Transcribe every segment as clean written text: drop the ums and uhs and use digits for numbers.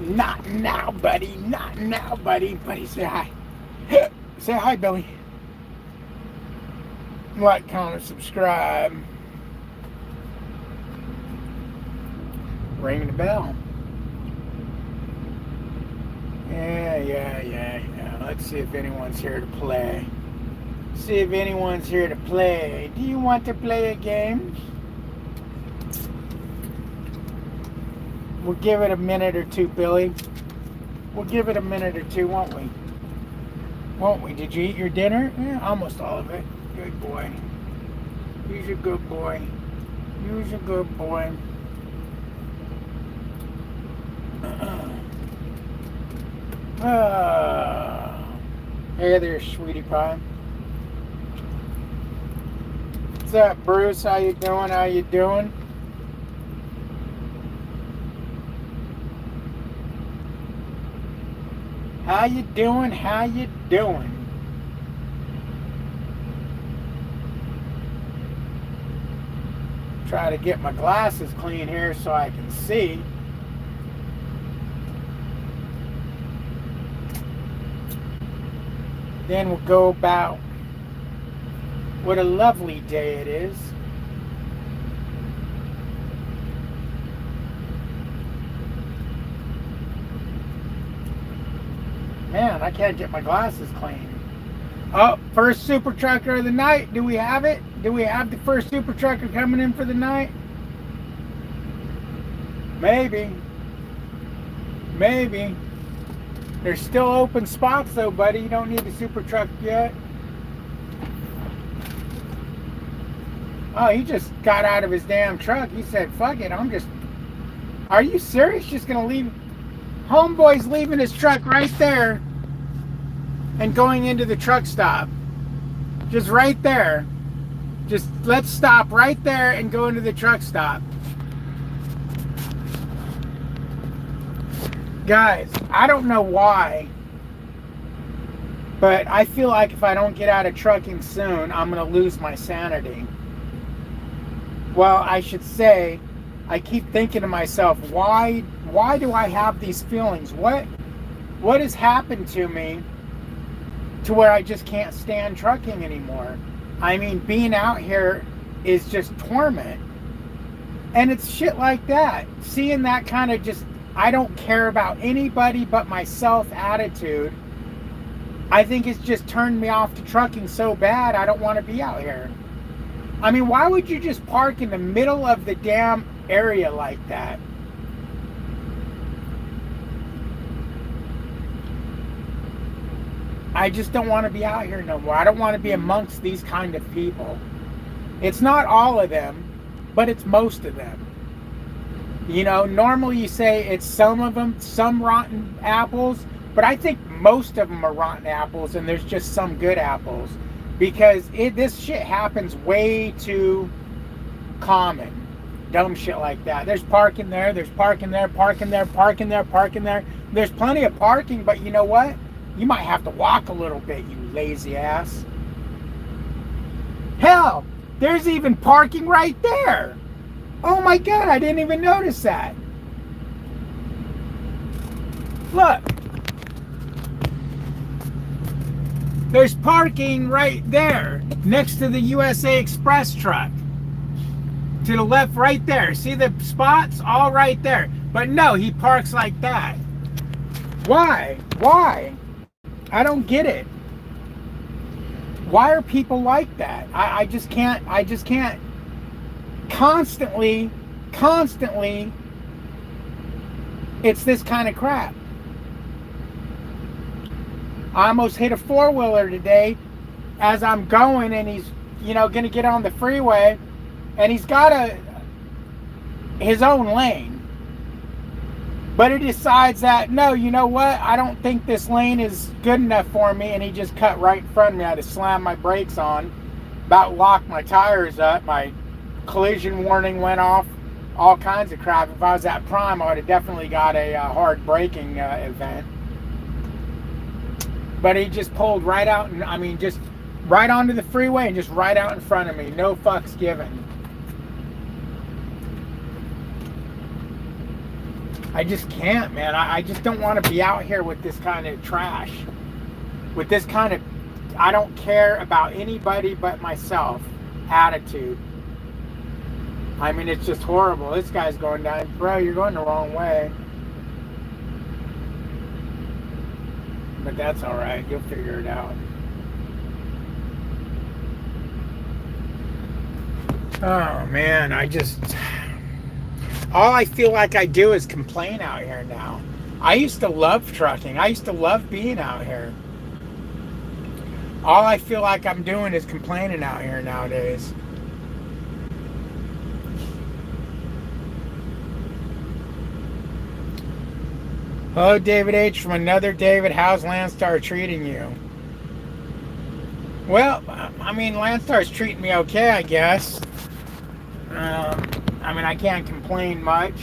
Not now, buddy. Not now, buddy. Buddy, say hi. Say hi, Billy. Like, comment, subscribe. Ring the bell. Yeah. Let's see if anyone's here to play. See if anyone's here to play. Do you want to play a game? We'll give it a minute or two, Billy. We'll give it a minute or two, won't we? Won't we? Did you eat your dinner? Yeah, almost all of it. Good boy. He's a good boy. He's a good boy. Hey there, sweetie pie. What's up, Bruce? How you doing? How you doing? How you doing? How you doing? Try to get my glasses clean here so I can see. Then we'll go about what a lovely day it is. Man, I can't get my glasses clean. Oh, first super trucker of the night. Do we have it? Do we have the first super trucker coming in for the night? Maybe. Maybe. There's still open spots though, buddy. You don't need the super truck yet. Oh, he just got out of his damn truck. He said, fuck it, Are you serious? Just gonna leave? Homeboy's leaving his truck right there and going into the truck stop. Just right there. Just let's stop right there and go into the truck stop. Guys, I don't know why, but I feel like if I don't get out of trucking soon, I'm going to lose my sanity. Well, I should say, I keep thinking to myself, why do I have these feelings? What has happened to me to where I just can't stand trucking anymore? I mean, being out here is just torment. And it's shit like that. Seeing that kind of just, I don't care about anybody but myself attitude, I think it's just turned me off to trucking so bad I don't want to be out here. I mean, why would you just park in the middle of the damn area like that? I just don't want to be out here no more. I don't want to be amongst these kind of people. It's not all of them, but it's most of them. You know, normally you say it's some of them, some rotten apples, but I think most of them are rotten apples and there's just some good apples. Because this shit happens way too common. Dumb shit like that. There's parking there, there's parking there, parking there, parking there, parking there. There's plenty of parking, but you know what? You might have to walk a little bit, you lazy ass. Hell, there's even parking right there. Oh my God, I didn't even notice that. Look. There's parking right there next to the USA Express truck. To the left right there. See the spots? All right there. But no, he parks like that. Why? Why? I don't get it. Why are people like that? I just can't constantly it's this kind of crap. I almost hit a four-wheeler today as I'm going, and he's, gonna get on the freeway, and he's got his own lane. But he decides that, no, you know what? I don't think this lane is good enough for me, and he just cut right in front of me. I had to slam my brakes on, about locked my tires up, my collision warning went off, all kinds of crap. If I was at Prime, I would have definitely got a hard braking event. But he just pulled right out, and just right onto the freeway and just right out in front of me. No fucks given. I just can't, man. I just don't want to be out here with this kind of trash. With this kind of, I don't care about anybody but myself attitude. I mean, it's just horrible. This guy's going down. Bro, you're going the wrong way. But that's all right. You'll figure it out. Oh, man. All I feel like I do is complain out here now. I used to love trucking. I used to love being out here. All I feel like I'm doing is complaining out here nowadays. Hello, David H. from another David. How's Landstar treating you? Well, I mean, Landstar's treating me okay, I guess. I mean, I can't complain much.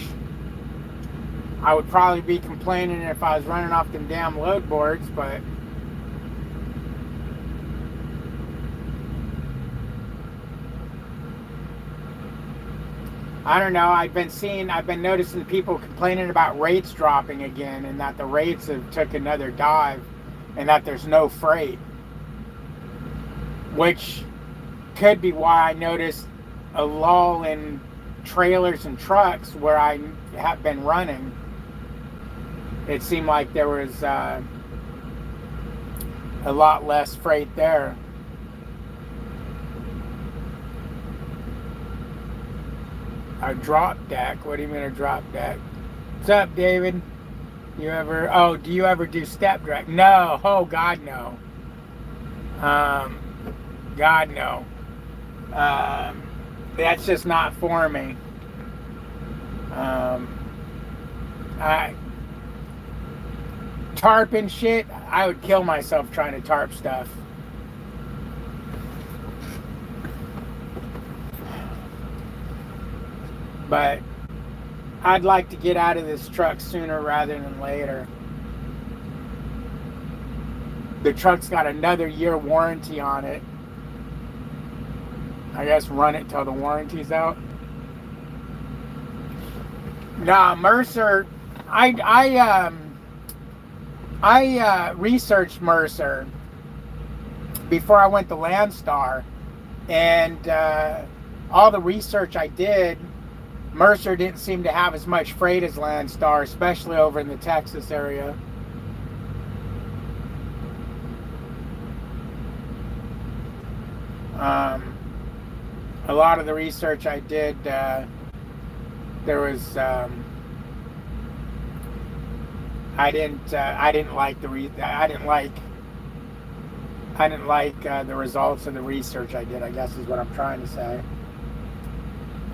I would probably be complaining if I was running off them damn load boards, but I don't know. I've been noticing people complaining about rates dropping again, and that the rates have took another dive, and that there's no freight, which could be why I noticed a lull in trailers and trucks where I have been running. It seemed like there was a lot less freight there. A drop deck? What do you mean a drop deck? What's up, David? Do you ever do step drag? No. Oh, God, no. God, no. That's just not for me. Tarp and shit, I would kill myself trying to tarp stuff. But I'd like to get out of this truck sooner rather than later. The truck's got another year warranty on it. I guess run it till the warranty's out. Nah, Mercer. I researched Mercer before I went to Landstar, and all the research I did, Mercer didn't seem to have as much freight as Landstar, especially over in the Texas area. A lot of the research I did, there was I didn't like the results of the research I did, I guess is what I'm trying to say.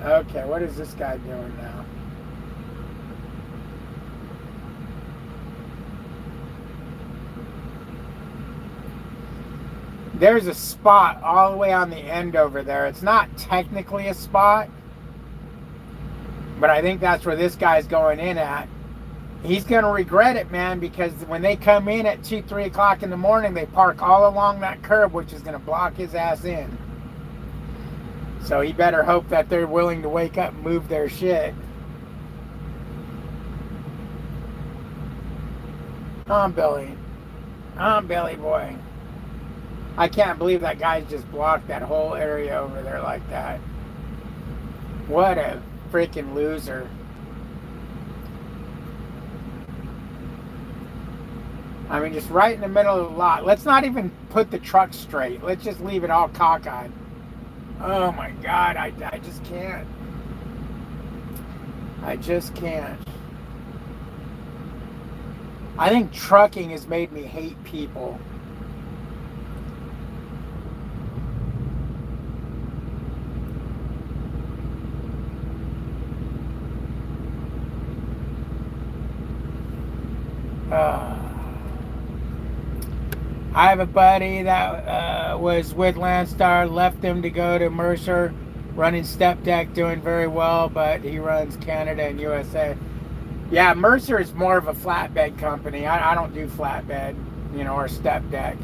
Okay, what is this guy doing now? There's a spot all the way on the end over there. It's not technically a spot, but I think that's where this guy's going in at. He's going to regret it, man, because when they come in at 2, 3 o'clock in the morning, they park all along that curb, which is going to block his ass in. So he better hope that they're willing to wake up and move their shit. I'm Billy. I'm Billy boy. I can't believe that guy's just blocked that whole area over there like that. What a freaking loser. I mean, just right in the middle of the lot. Let's not even put the truck straight. Let's just leave it all cockeyed. Oh my God, I just can't. I just can't. I think trucking has made me hate people. I have a buddy that was with Landstar, left him to go to Mercer, running step deck, doing very well, but he runs Canada and USA. Yeah, Mercer is more of a flatbed company. I don't do flatbed, or step deck.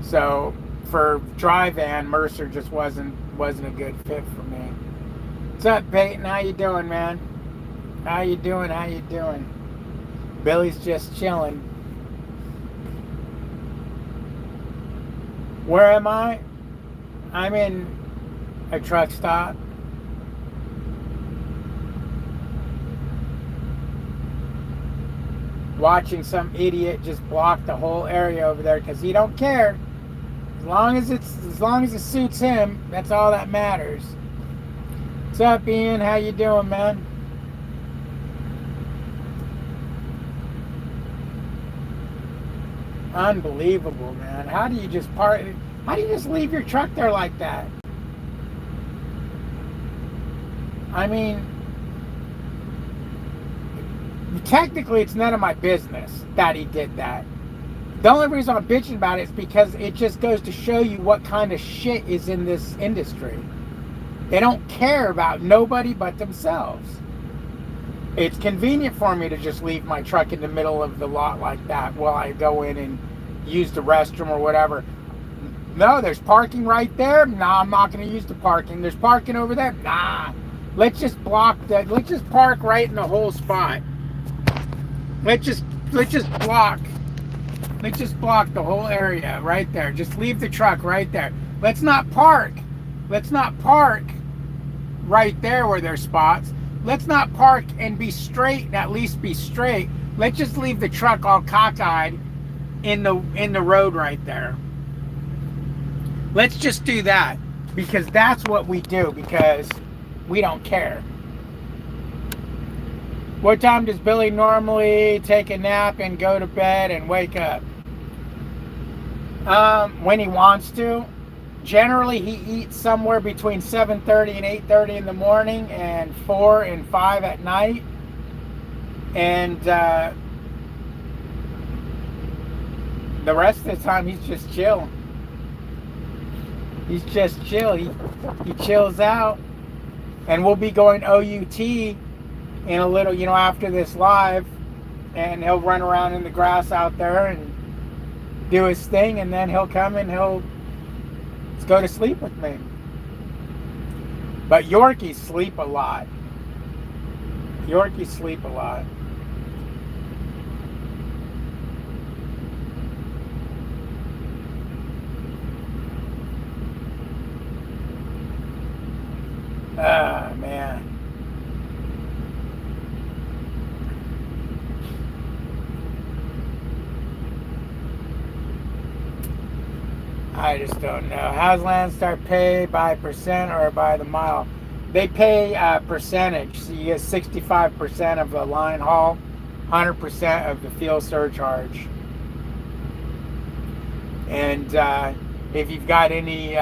So for dry van, Mercer just wasn't a good fit for me. What's up, Peyton? How you doing, man? How you doing? How you doing? Billy's just chilling. Where am I? I'm in a truck stop. Watching some idiot just block the whole area over there because he don't care. As long as it suits him, that's all that matters. What's up, Ian? How you doing, man? Unbelievable, man. How do you just leave your truck there like that? I mean, technically it's none of my business that he did that. The only reason I'm bitching about it is because it just goes to show you what kind of shit is in this industry. They don't care about nobody but themselves. It's convenient for me to just leave my truck in the middle of the lot like that while I go in and use the restroom or whatever. No, there's parking right there. Nah, I'm not going to use the parking. There's parking over there. Nah. Let's just park right in the whole spot. Let's just block the whole area right there. Just leave the truck right there. Let's not park right there where there's spots. Let's not park and be straight, and at least be straight. Let's just leave the truck all cockeyed in the road right there. Let's just do that, because that's what we do, because we don't care. What time does Billy normally take a nap and go to bed and wake up? When he wants to. Generally, he eats somewhere between 7:30 and 8:30 in the morning and 4 and 5 at night. And the rest of the time, he's just chill. He's just chill. He chills out. And we'll be going OUT in a little, after this live. And he'll run around in the grass out there and do his thing. And then he'll come and he'll go to sleep with me. But Yorkies sleep a lot. Ah, man. I just don't know. How's Landstar pay, by percent or by the mile? They pay a percentage. So you get 65% of the line haul, 100% of the fuel surcharge. And if you've got any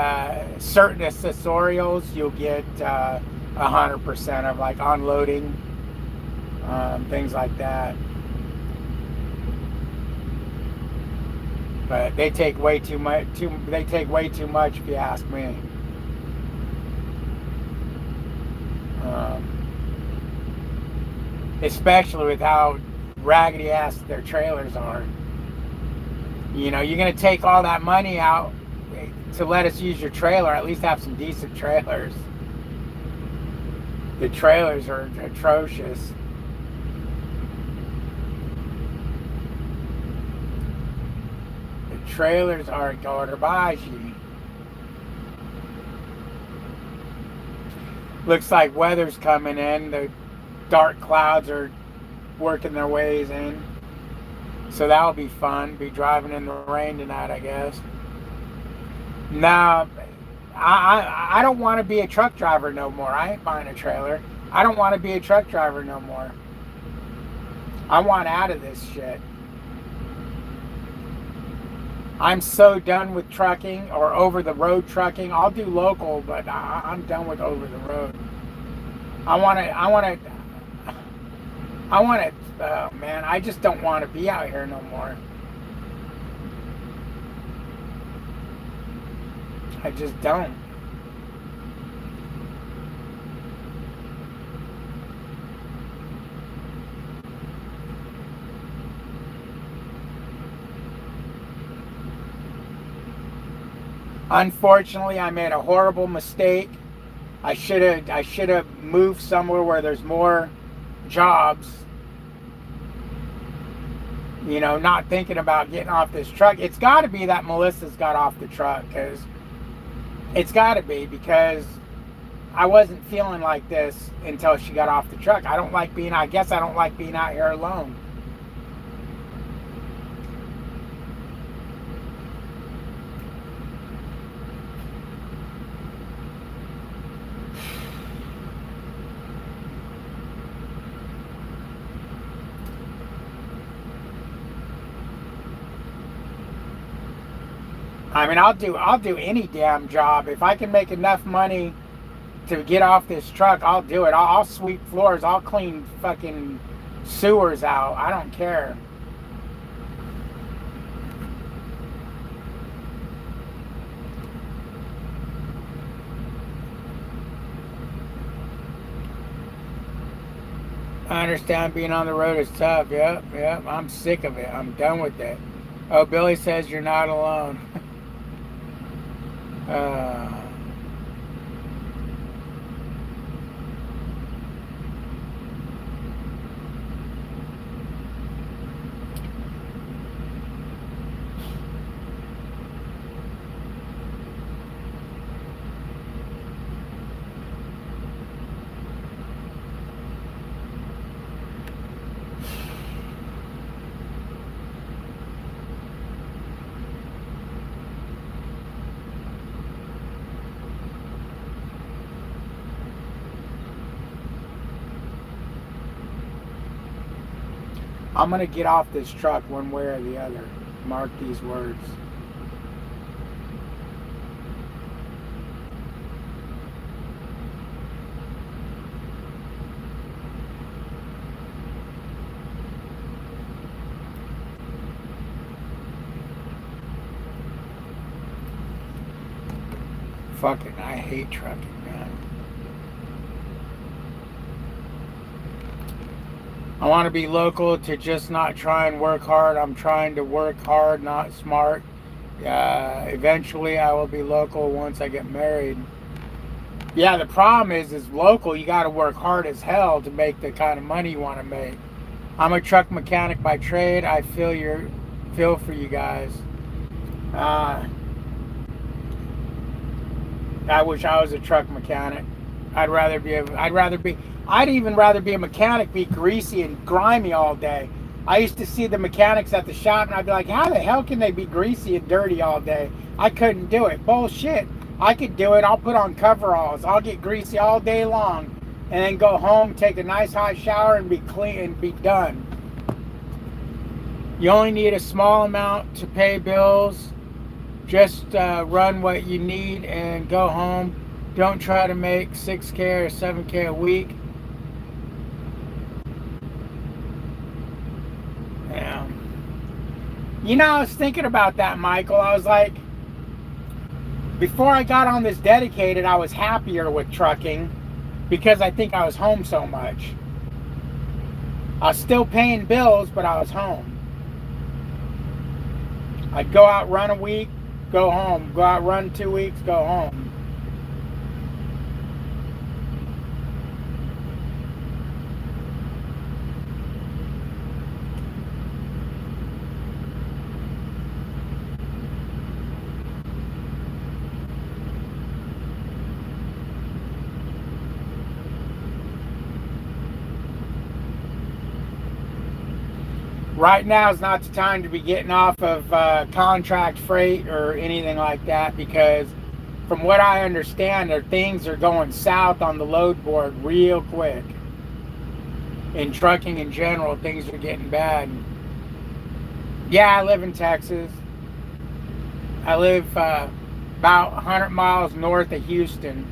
certain accessorials, you'll get 100% of, like, unloading, things like that. But they take way too much. They take way too much, if you ask me. Especially with how raggedy ass their trailers are. You're going to take all that money out to let us use your trailer. At least have some decent trailers. The trailers are atrocious. Trailers are garbage. Looks like weather's coming in. The dark clouds are working their ways in. So that'll be fun. Be driving in the rain tonight, I guess. No, I don't want to be a truck driver no more. I ain't buying a trailer. I don't want to be a truck driver no more. I want out of this shit. I'm so done with trucking or over-the-road trucking. I'll do local, but I'm done with over-the-road. Oh man, I just don't want to be out here no more. I just don't. Unfortunately, I made a horrible mistake. I should have moved somewhere where there's more jobs, you know, not thinking about getting off this truck. It's got to be that Melissa's got off the truck, because it's got to be, because I wasn't feeling like this until she got off the truck. I guess I don't like being out here alone. I mean, I'll do any damn job. If I can make enough money to get off this truck, I'll do it. I'll sweep floors. I'll clean fucking sewers out. I don't care. I understand being on the road is tough. Yep. I'm sick of it. I'm done with it. Oh, Billy says you're not alone. I'm going to get off this truck one way or the other. Mark these words. Fucking, I hate trucking, man. I want to be local to just not try and work hard. I'm trying to work hard, not smart. Eventually I will be local once I get married. Yeah, the problem is local, you got to work hard as hell to make the kind of money you want to make. I'm a truck mechanic by trade. I feel for you guys. I wish I was a truck mechanic. I'd even rather be a mechanic, be greasy and grimy all day. I used to see the mechanics at the shop and I'd be like, how the hell can they be greasy and dirty all day? I couldn't do it. Bullshit. I could do it. I'll put on coveralls. I'll get greasy all day long and then go home, take a nice hot shower and be clean and be done. You only need a small amount to pay bills. Just run what you need and go home. Don't try to make $6K or $7K a week. Yeah. You know, I was thinking about that, Michael. I was like, before I got on this dedicated, I was happier with trucking because I think I was home so much. I was still paying bills, but I was home. I'd go out, run a week, go home. Go out, run 2 weeks, go home. Right now is not the time to be getting off of contract freight or anything like that, because from what I understand, things are going south on the load board real quick. In trucking in general, things are getting bad. Yeah, I live in Texas. I live about 100 miles north of Houston.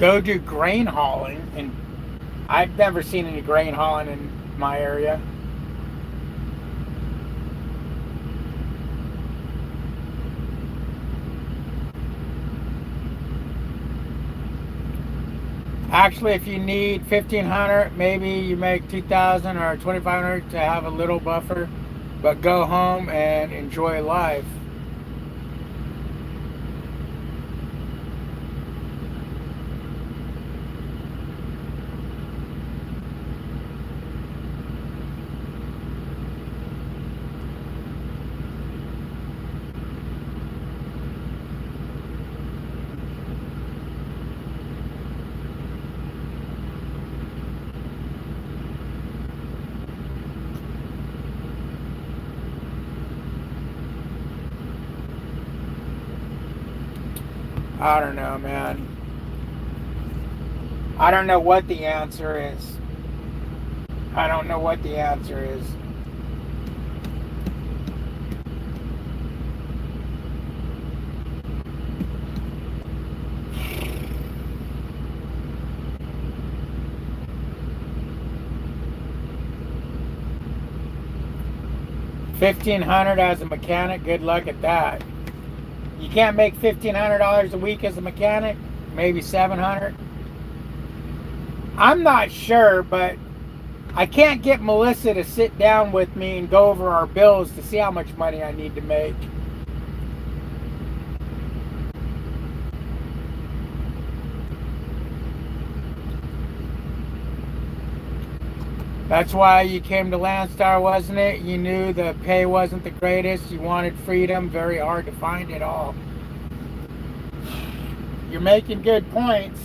Go do grain hauling, and I've never seen any grain hauling in my area. Actually, if you need 1,500, maybe you make 2,000 or 2,500 to have a little buffer, but go home and enjoy life. I don't know, man. I don't know what the answer is. I don't know what the answer is. $1,500 as a mechanic. Good luck at that. You can't make $1,500 a week as a mechanic. Maybe $700. I'm not sure, but I can't get Melissa to sit down with me and go over our bills to see how much money I need to make. That's why you came to Landstar, wasn't it? You knew the pay wasn't the greatest. You wanted freedom. Very hard to find it all. You're making good points.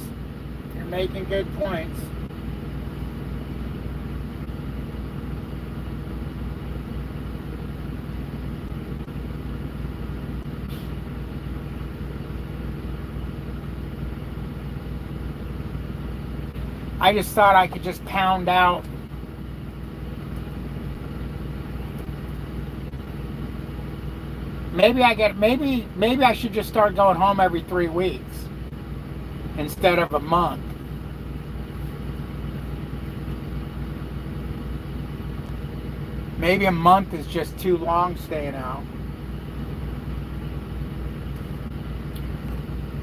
You're making good points. I just thought I could just pound out. Maybe I should just start going home every 3 weeks instead of a month. Maybe a month is just too long staying out.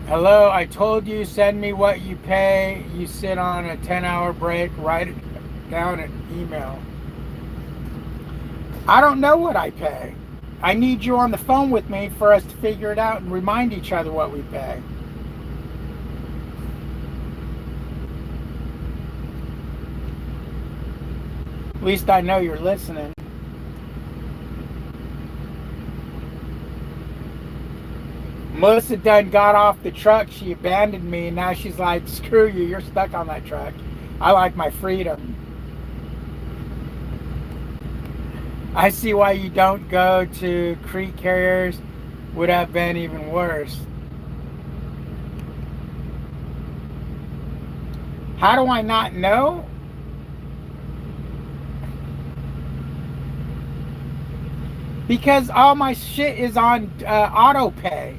Hello, I told you send me what you pay. You sit on a 10-hour break, write it down in email. I don't know what I pay. I need you on the phone with me for us to figure it out and remind each other what we pay. At least I know you're listening. Melissa done got off the truck. She abandoned me, and now she's like, screw you, you're stuck on that truck. I like my freedom. I see why you don't go to creek carriers. Would have been even worse. How do I not know? Because all my shit is on auto pay.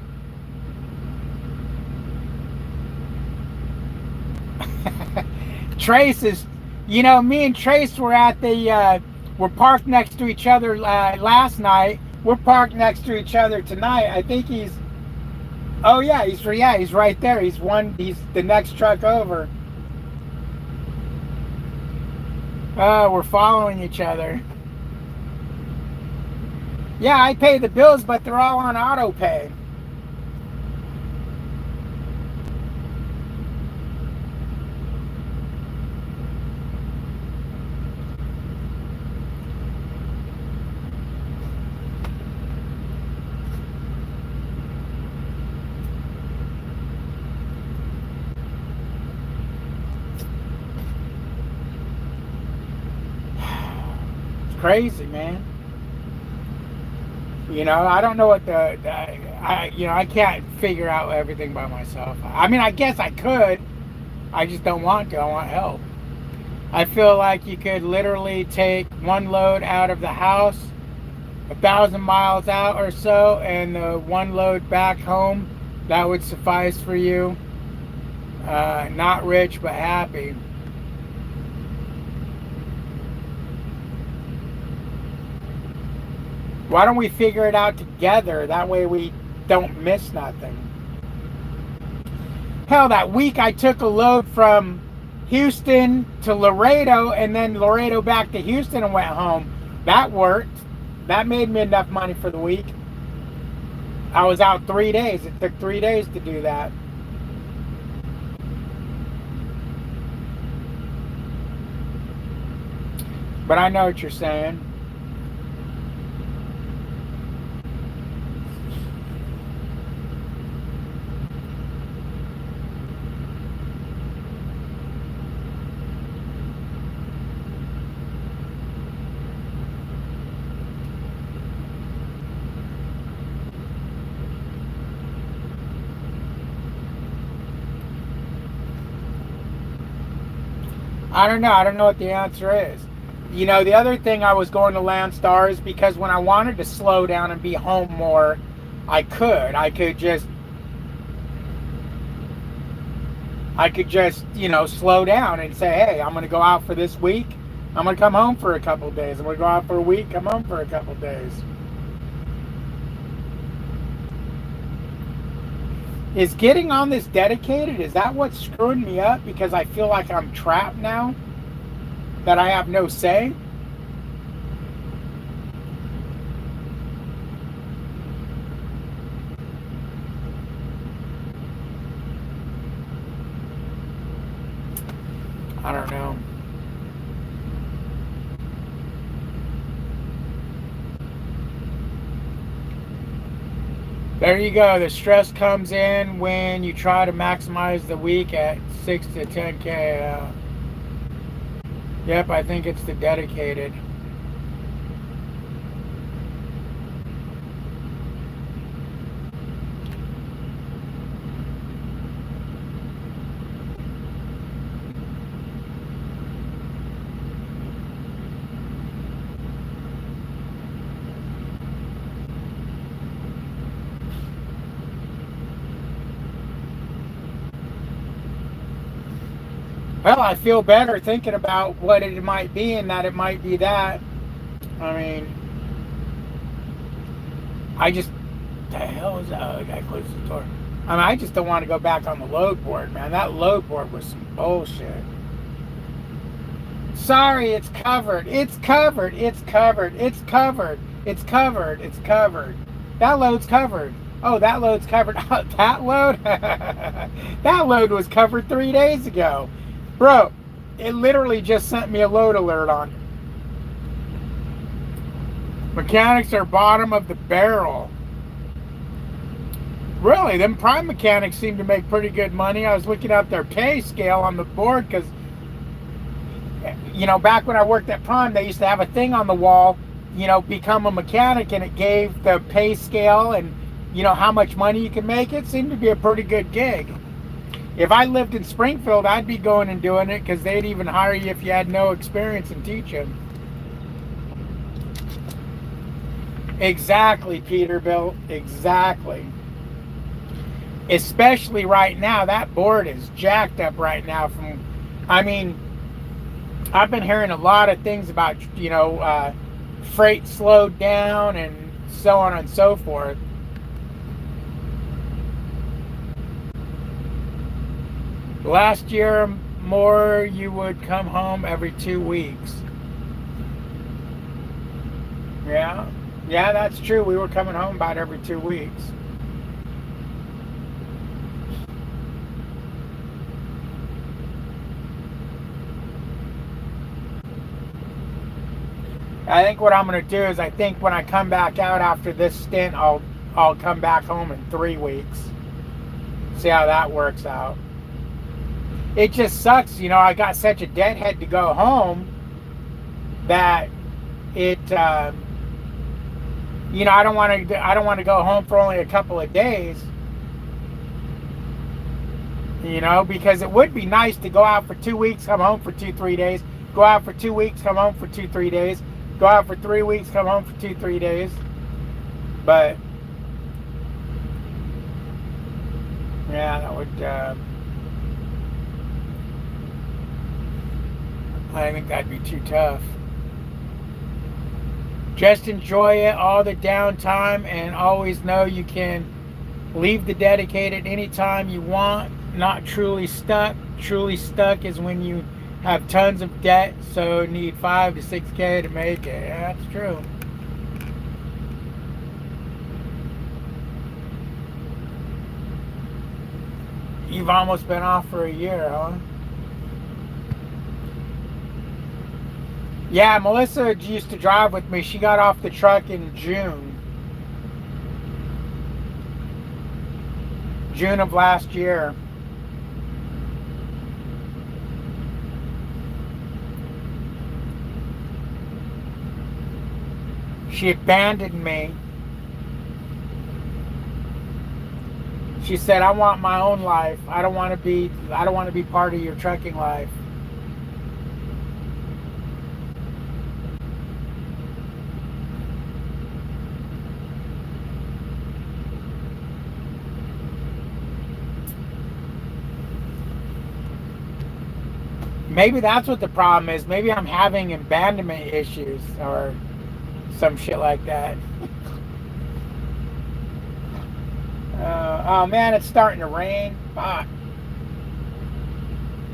Trace is, you know, me and Trace were at the, we're parked next to each other last night. We're parked next to each other tonight. I think he's, oh yeah, he's right there. He's the next truck over. Oh, we're following each other. Yeah, I pay the bills, but they're all on auto pay. Crazy, man. You know, I don't know what I can't figure out everything by myself. I mean, I guess I could. I just don't want to. I want help. I feel like you could literally take one load out of the house, 1,000 miles out or so, and one load back home. That would suffice for you. Not rich, but happy. Why don't we figure it out together? That way we don't miss nothing. Hell, that week I took a load from Houston to Laredo and then Laredo back to Houston and went home. That worked. That made me enough money for the week. I was out 3 days. It took 3 days to do that. But I know what you're saying. I don't know. I don't know what the answer is. You know, the other thing I was going to Landstar is because when I wanted to slow down and be home more, I could. I could just, you know, slow down and say, hey, I'm going to go out for this week. I'm going to come home for a couple of days. I'm going to go out for a week, come home for a couple of days. Is getting on this dedicated, is that what's screwing me up? Because I feel like I'm trapped now, that I have no say? I don't know. There you go. The stress comes in when you try to maximize the week at 6 to 10K. Yep, I think it's the dedicated. Well, I feel better thinking about what it might be and that it might be that. I mean, I just, the hell is that? Oh, I gotta close the door. I mean, I just don't want to go back on the load board, man. That load board was some bullshit. Sorry, it's covered. It's covered. It's covered. It's covered. It's covered. It's covered. That load's covered. Oh, that load's covered. That load? That load was covered 3 days ago. Bro, it literally just sent me a load alert on. Mechanics are bottom of the barrel. Really, them prime mechanics seem to make pretty good money. I was looking at their pay scale on the board because, you know, back when I worked at Prime, they used to have a thing on the wall, you know, become a mechanic, and it gave the pay scale and, you know, how much money you can make. It seemed to be a pretty good gig. If I lived in Springfield, I'd be going and doing it because they'd even hire you if you had no experience in teaching. Exactly, Peterbilt. Exactly. Especially right now, that board is jacked up right now. I mean, I've been hearing a lot of things about, you know, freight slowed down and so on and so forth. Last year, more you would come home every 2 weeks. Yeah, that's true. We were coming home about every 2 weeks. I think what I'm going to do is I think when I come back out after this stint, I'll come back home in 3 weeks. See how that works out. It just sucks, you know, I got such a deadhead to go home that it, you know, I don't want to go home for only a couple of days, you know, because it would be nice to go out for 2 weeks, come home for 2-3 days, go out for 2 weeks, come home for 2-3 days, go out for 3 weeks, come home for 2-3 days, but yeah, that would, I think that'd be too tough. Just enjoy it, all the downtime, and always know you can leave the dedicated anytime you want. Not truly stuck. Truly stuck is when you have tons of debt, so need 5 to 6K to make it. Yeah, that's true. You've almost been off for a year, huh? Yeah, Melissa used to drive with me. She got off the truck in June. June of last year. She abandoned me. She said, I want my own life. I don't want to be part of your trucking life. Maybe that's what the problem is. Maybe I'm having abandonment issues or some shit like that. Oh man, it's starting to rain. Fuck.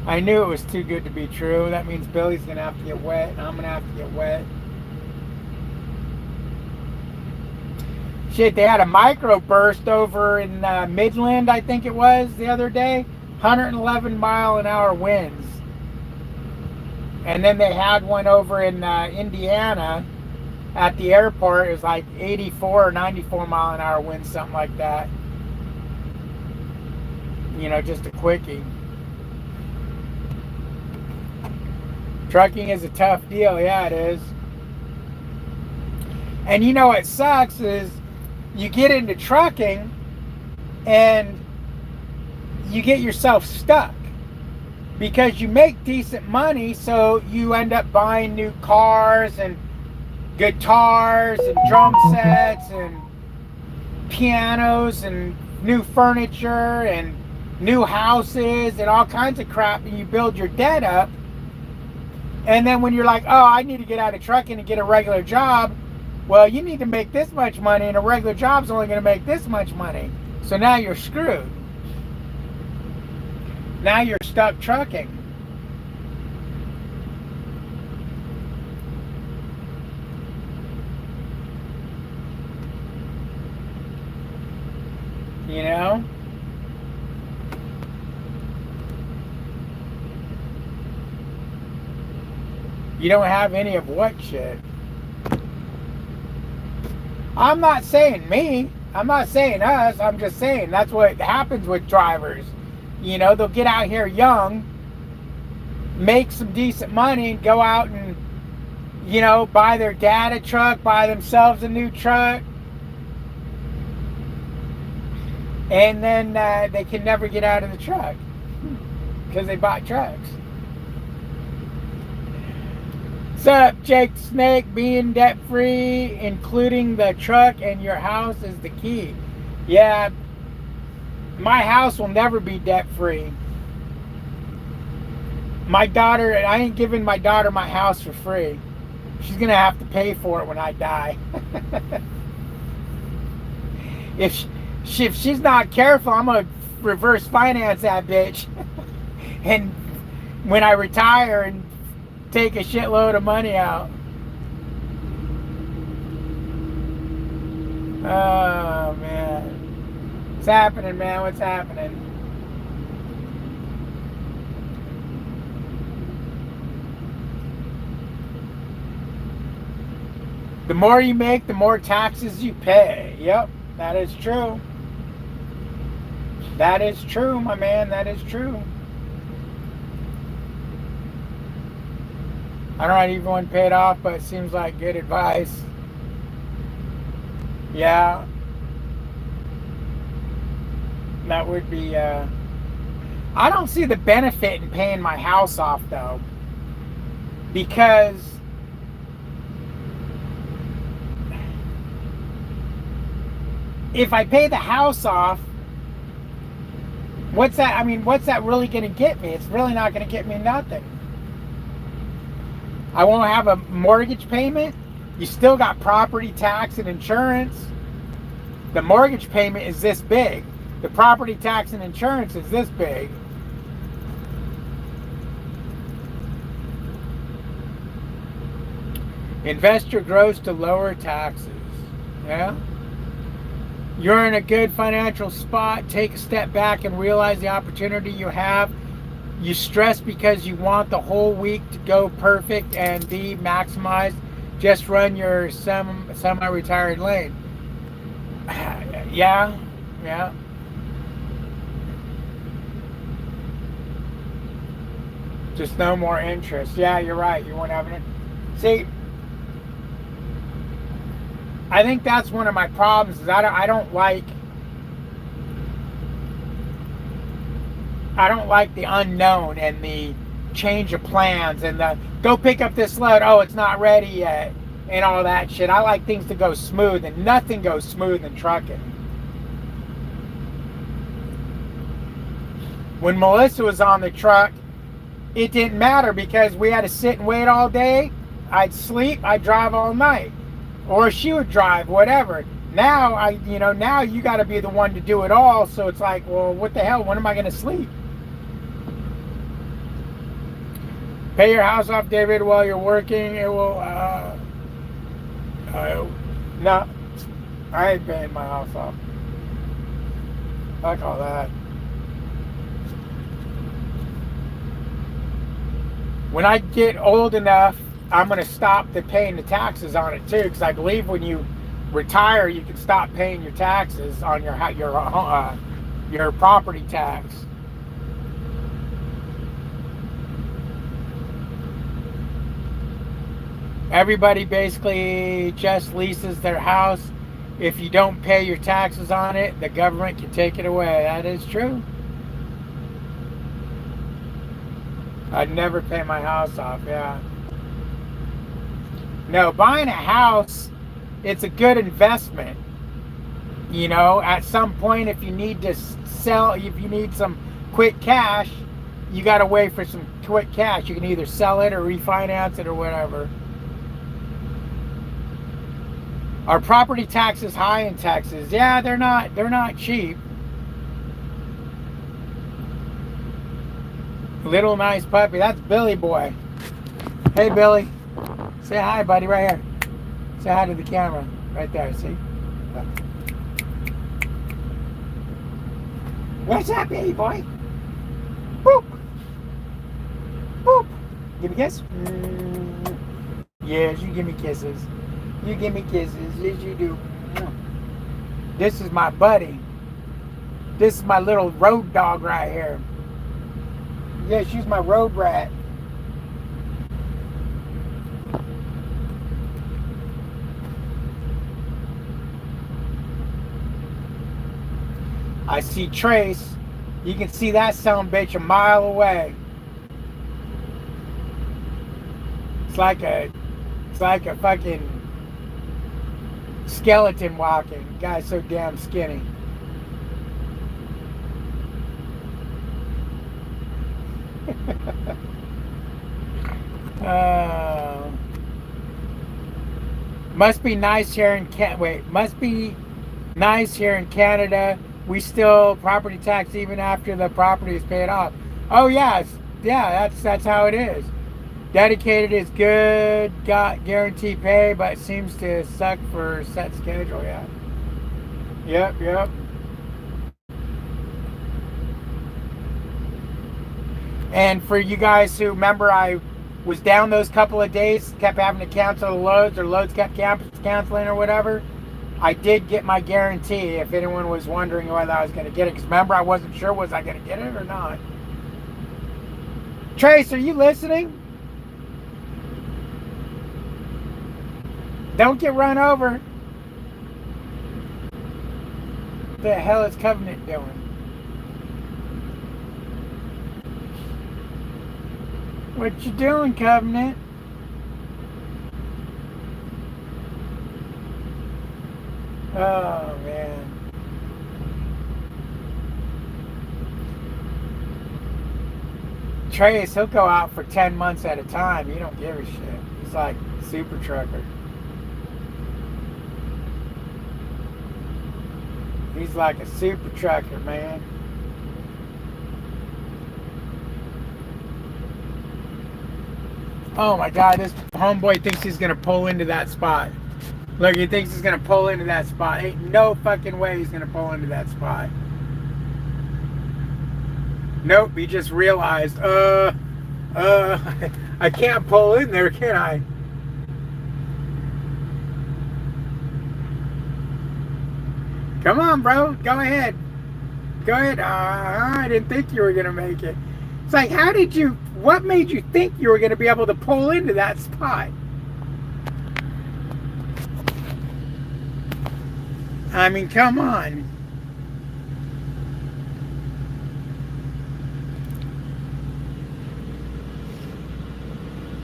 I knew it was too good to be true. That means Billy's gonna have to get wet, and I'm gonna have to get wet. Shit, they had a microburst over in Midland, I think it was, the other day. 111-mile-an-hour winds. And then they had one over in Indiana at the airport. It was like 84 or 94-mile-an-hour winds, something like that. You know, just a quickie. Trucking is a tough deal. Yeah, it is. And you know what sucks is you get into trucking and you get yourself stuck because you make decent money, so you end up buying new cars and guitars and drum sets and pianos and new furniture and new houses and all kinds of crap, and you build your debt up. And then when you're like, oh, I need to get out of trucking and get a regular job, well, you need to make this much money, and a regular job's only going to make this much money. So now you're screwed. Now you're stuck trucking. You know? You don't have any of what shit? I'm not saying me. I'm not saying us. I'm just saying that's what happens with drivers. You know, they'll get out here young, make some decent money, and go out and, you know, buy their dad a truck, buy themselves a new truck. And then they can never get out of the truck because they bought trucks. What's up, Jake the Snake? Being debt free, including the truck and your house, is the key. Yeah, my house will never be debt free. My daughter, I ain't giving my daughter my house for free. She's gonna have to pay for it when I die. If she's not careful, I'm gonna reverse finance that bitch. And when I retire and take a shitload of money out. Oh man. What's happening, man? What's happening? The more you make, the more taxes you pay. Yep, that is true. That is true, my man. That is true. I don't know everyone paid off, but it seems like good advice. Yeah. That would be, I don't see the benefit in paying my house off, though. Because if I pay the house off, what's that? I mean, what's that really going to get me? It's really not going to get me nothing. I won't have a mortgage payment. You still got property tax and insurance. The mortgage payment is this big. The property tax and insurance is this big. Invest your gross to lower taxes. Yeah? You're in a good financial spot. Take a step back and realize the opportunity you have. You stress because you want the whole week to go perfect and be maximized. Just run your semi-retired lane. Yeah. Just no more interest. Yeah, you're right. You won't have it. See, I think that's one of my problems. Is I don't like the unknown and the change of plans and the go pick up this load. Oh, it's not ready yet, and all that shit. I like things to go smooth, and nothing goes smooth in trucking. When Melissa was on the truck, it didn't matter because we had to sit and wait all day. I'd sleep, I'd drive all night. Or she would drive, whatever. Now now you got to be the one to do it all. So it's like, well, what the hell? When am I going to sleep? Pay your house off, David, while you're working. It will. No, I ain't paying my house off. Fuck all that. When I get old enough, I'm going to stop paying the taxes on it too, because I believe when you retire, you can stop paying your taxes on your property tax. Everybody basically just leases their house. If you don't pay your taxes on it, the government can take it away. That is true. I'd never pay my house off, yeah. No, buying a house, it's a good investment. At some point, if you need to sell, if you need some quick cash, you got to wait for some quick cash. You can either sell it or refinance it or whatever. Are property taxes high in Texas? Yeah, they're not cheap. Little nice puppy. That's Billy boy. Hey, Billy. Say hi, buddy, right here. Say hi to the camera. Right there, see? What's up, baby boy? Boop. Boop. Give me a kiss. Yes, you give me kisses. You give me kisses. Yes, you do. This is my buddy. This is my little road dog right here. Yeah, she's my road rat. I see Trace. You can see that sumbitch a mile away. It's like a fucking skeleton walking. The guy's so damn skinny. Must be nice here in must be nice here in Canada. We still property tax even after the property is paid off. Oh yes, yeah, that's how it is. Dedicated is good, got guaranteed pay, but seems to suck for set schedule. Yeah. Yep. And for you guys who remember, I was down those couple of days, kept having to cancel the loads, or loads kept canceling or whatever. I did get my guarantee, if anyone was wondering whether I was going to get it. Because remember, I wasn't sure, was I going to get it or not? Trace, are you listening? Don't get run over. What the hell is Covenant doing? What you doing, Covenant? Oh, man. Trace, he'll go out for 10 months at a time. You don't give a shit. He's like a super trucker. He's like a super trucker, man. Oh my God, this homeboy thinks he's gonna pull into that spot. Look, he thinks he's gonna pull into that spot. Ain't no fucking way he's gonna pull into that spot. Nope, he just realized, I can't pull in there, can I? Come on, bro, go ahead. Go ahead. I didn't think you were gonna make it. It's like, what made you think you were gonna be able to pull into that spot? I mean, come on.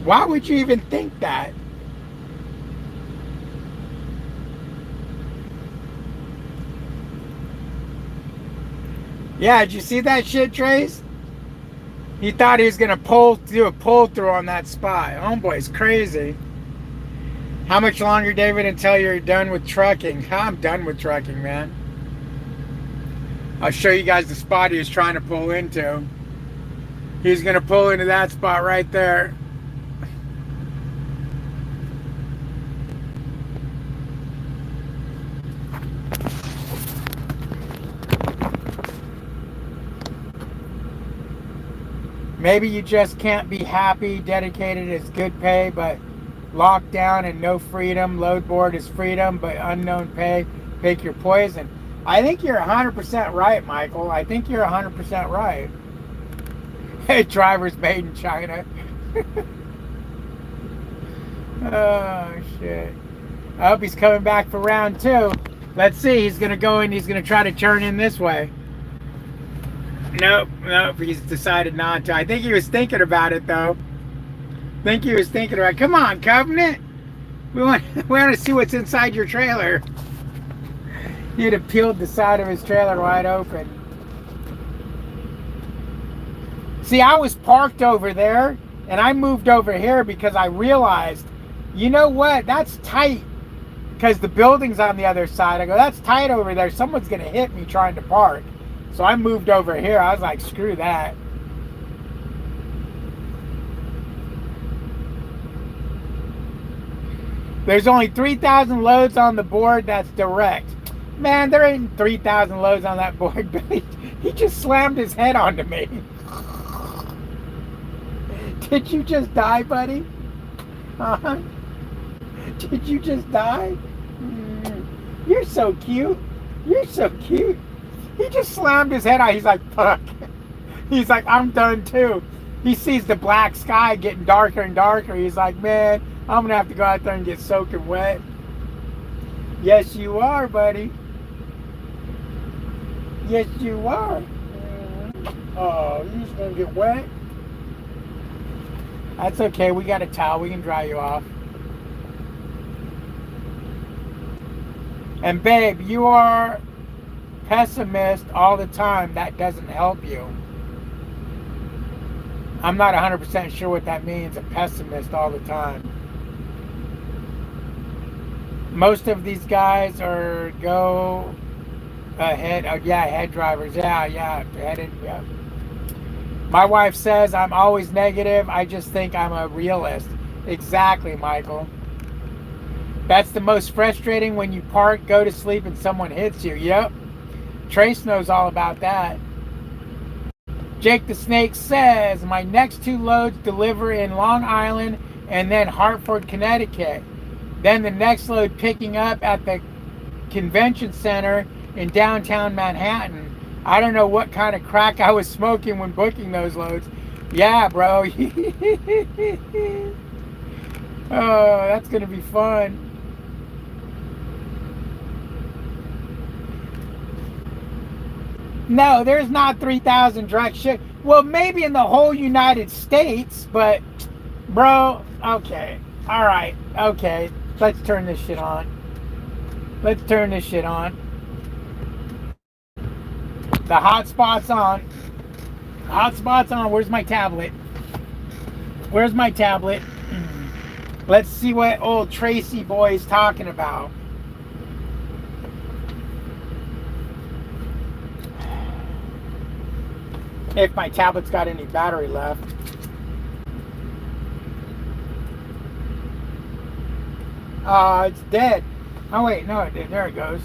Why would you even think that? Yeah, did you see that shit, Trace? He thought he was gonna do a pull through on that spot. Homeboy's crazy. How much longer, David, until you're done with trucking? I'm done with trucking, man. I'll show you guys the spot he was trying to pull into. He's gonna pull into that spot right there. Maybe you just can't be happy. Dedicated is good pay, but locked down and no freedom. Load board is freedom, but unknown pay. Pick your poison. I think you're 100% right, Michael. I think you're 100% right. Hey, driver's made in China. Oh, shit. I hope he's coming back for round 2. Let's see. He's going to go in. He's going to try to turn in this way. Nope. He's decided not to. I think he was thinking about it, though. Come on, Covenant. We want to see what's inside your trailer. He'd have peeled the side of his trailer wide open. See, I was parked over there, and I moved over here because I realized, you know what? That's tight. Because the building's on the other side. I go, that's tight over there. Someone's going to hit me trying to park. So I moved over here. I was like, screw that. There's only 3,000 loads on the board that's direct. Man, there ain't 3,000 loads on that board, Billy. He just slammed his head onto me. Did you just die, buddy? Huh? Did you just die? You're so cute. You're so cute. He just slammed his head out. He's like, fuck. He's like, I'm done too. He sees the black sky getting darker and darker. He's like, man, I'm going to have to go out there and get soaking wet. Yes, you are, buddy. Yes, you are. Oh, you're just going to get wet? That's okay. We got a towel. We can dry you off. And babe, you are pessimist all the time. That doesn't help you. I'm not 100% sure what that means, a pessimist all the time. Most of these guys are go ahead. Oh, yeah, head drivers. Yeah. Headed, yeah. My wife says I'm always negative. I just think I'm a realist. Exactly, Michael. That's the most frustrating when you park, go to sleep, and someone hits you. Yep. Trace knows all about that. Jake the Snake says, my next 2 loads deliver in Long Island and then Hartford, Connecticut. Then the next load picking up at the convention center in downtown Manhattan. I don't know what kind of crack I was smoking when booking those loads. Yeah, bro. Oh, that's going to be fun. No, there's not 3,000 direct ship. Well, maybe in the whole United States, but, bro, okay. All right, okay. Let's turn this shit on. Let's turn this shit on. The hotspot's on. Hotspot's on. Where's my tablet? Where's my tablet? Let's see what old Tracy boy is talking about. If my tablet's got any battery left. It's dead. Oh wait, no, it did. There it goes.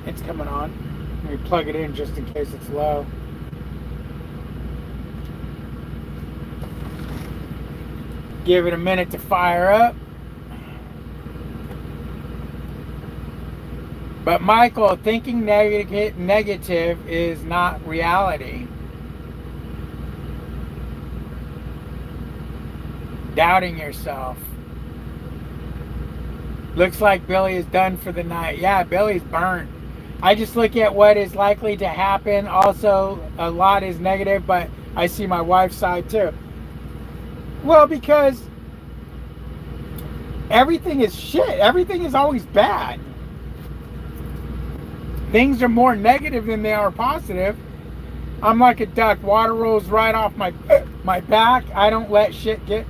It's coming on. Let me plug it in just in case it's low. Give it a minute to fire up. But Michael, thinking negative is not reality. Doubting yourself. Looks like Billy is done for the night. Yeah, Billy's burnt. I just look at what is likely to happen. Also, a lot is negative, but I see my wife's side too. Well, because everything is shit. Everything is always bad. Things are more negative than they are positive. I'm like a duck. Water rolls right off my My back, I don't let shit get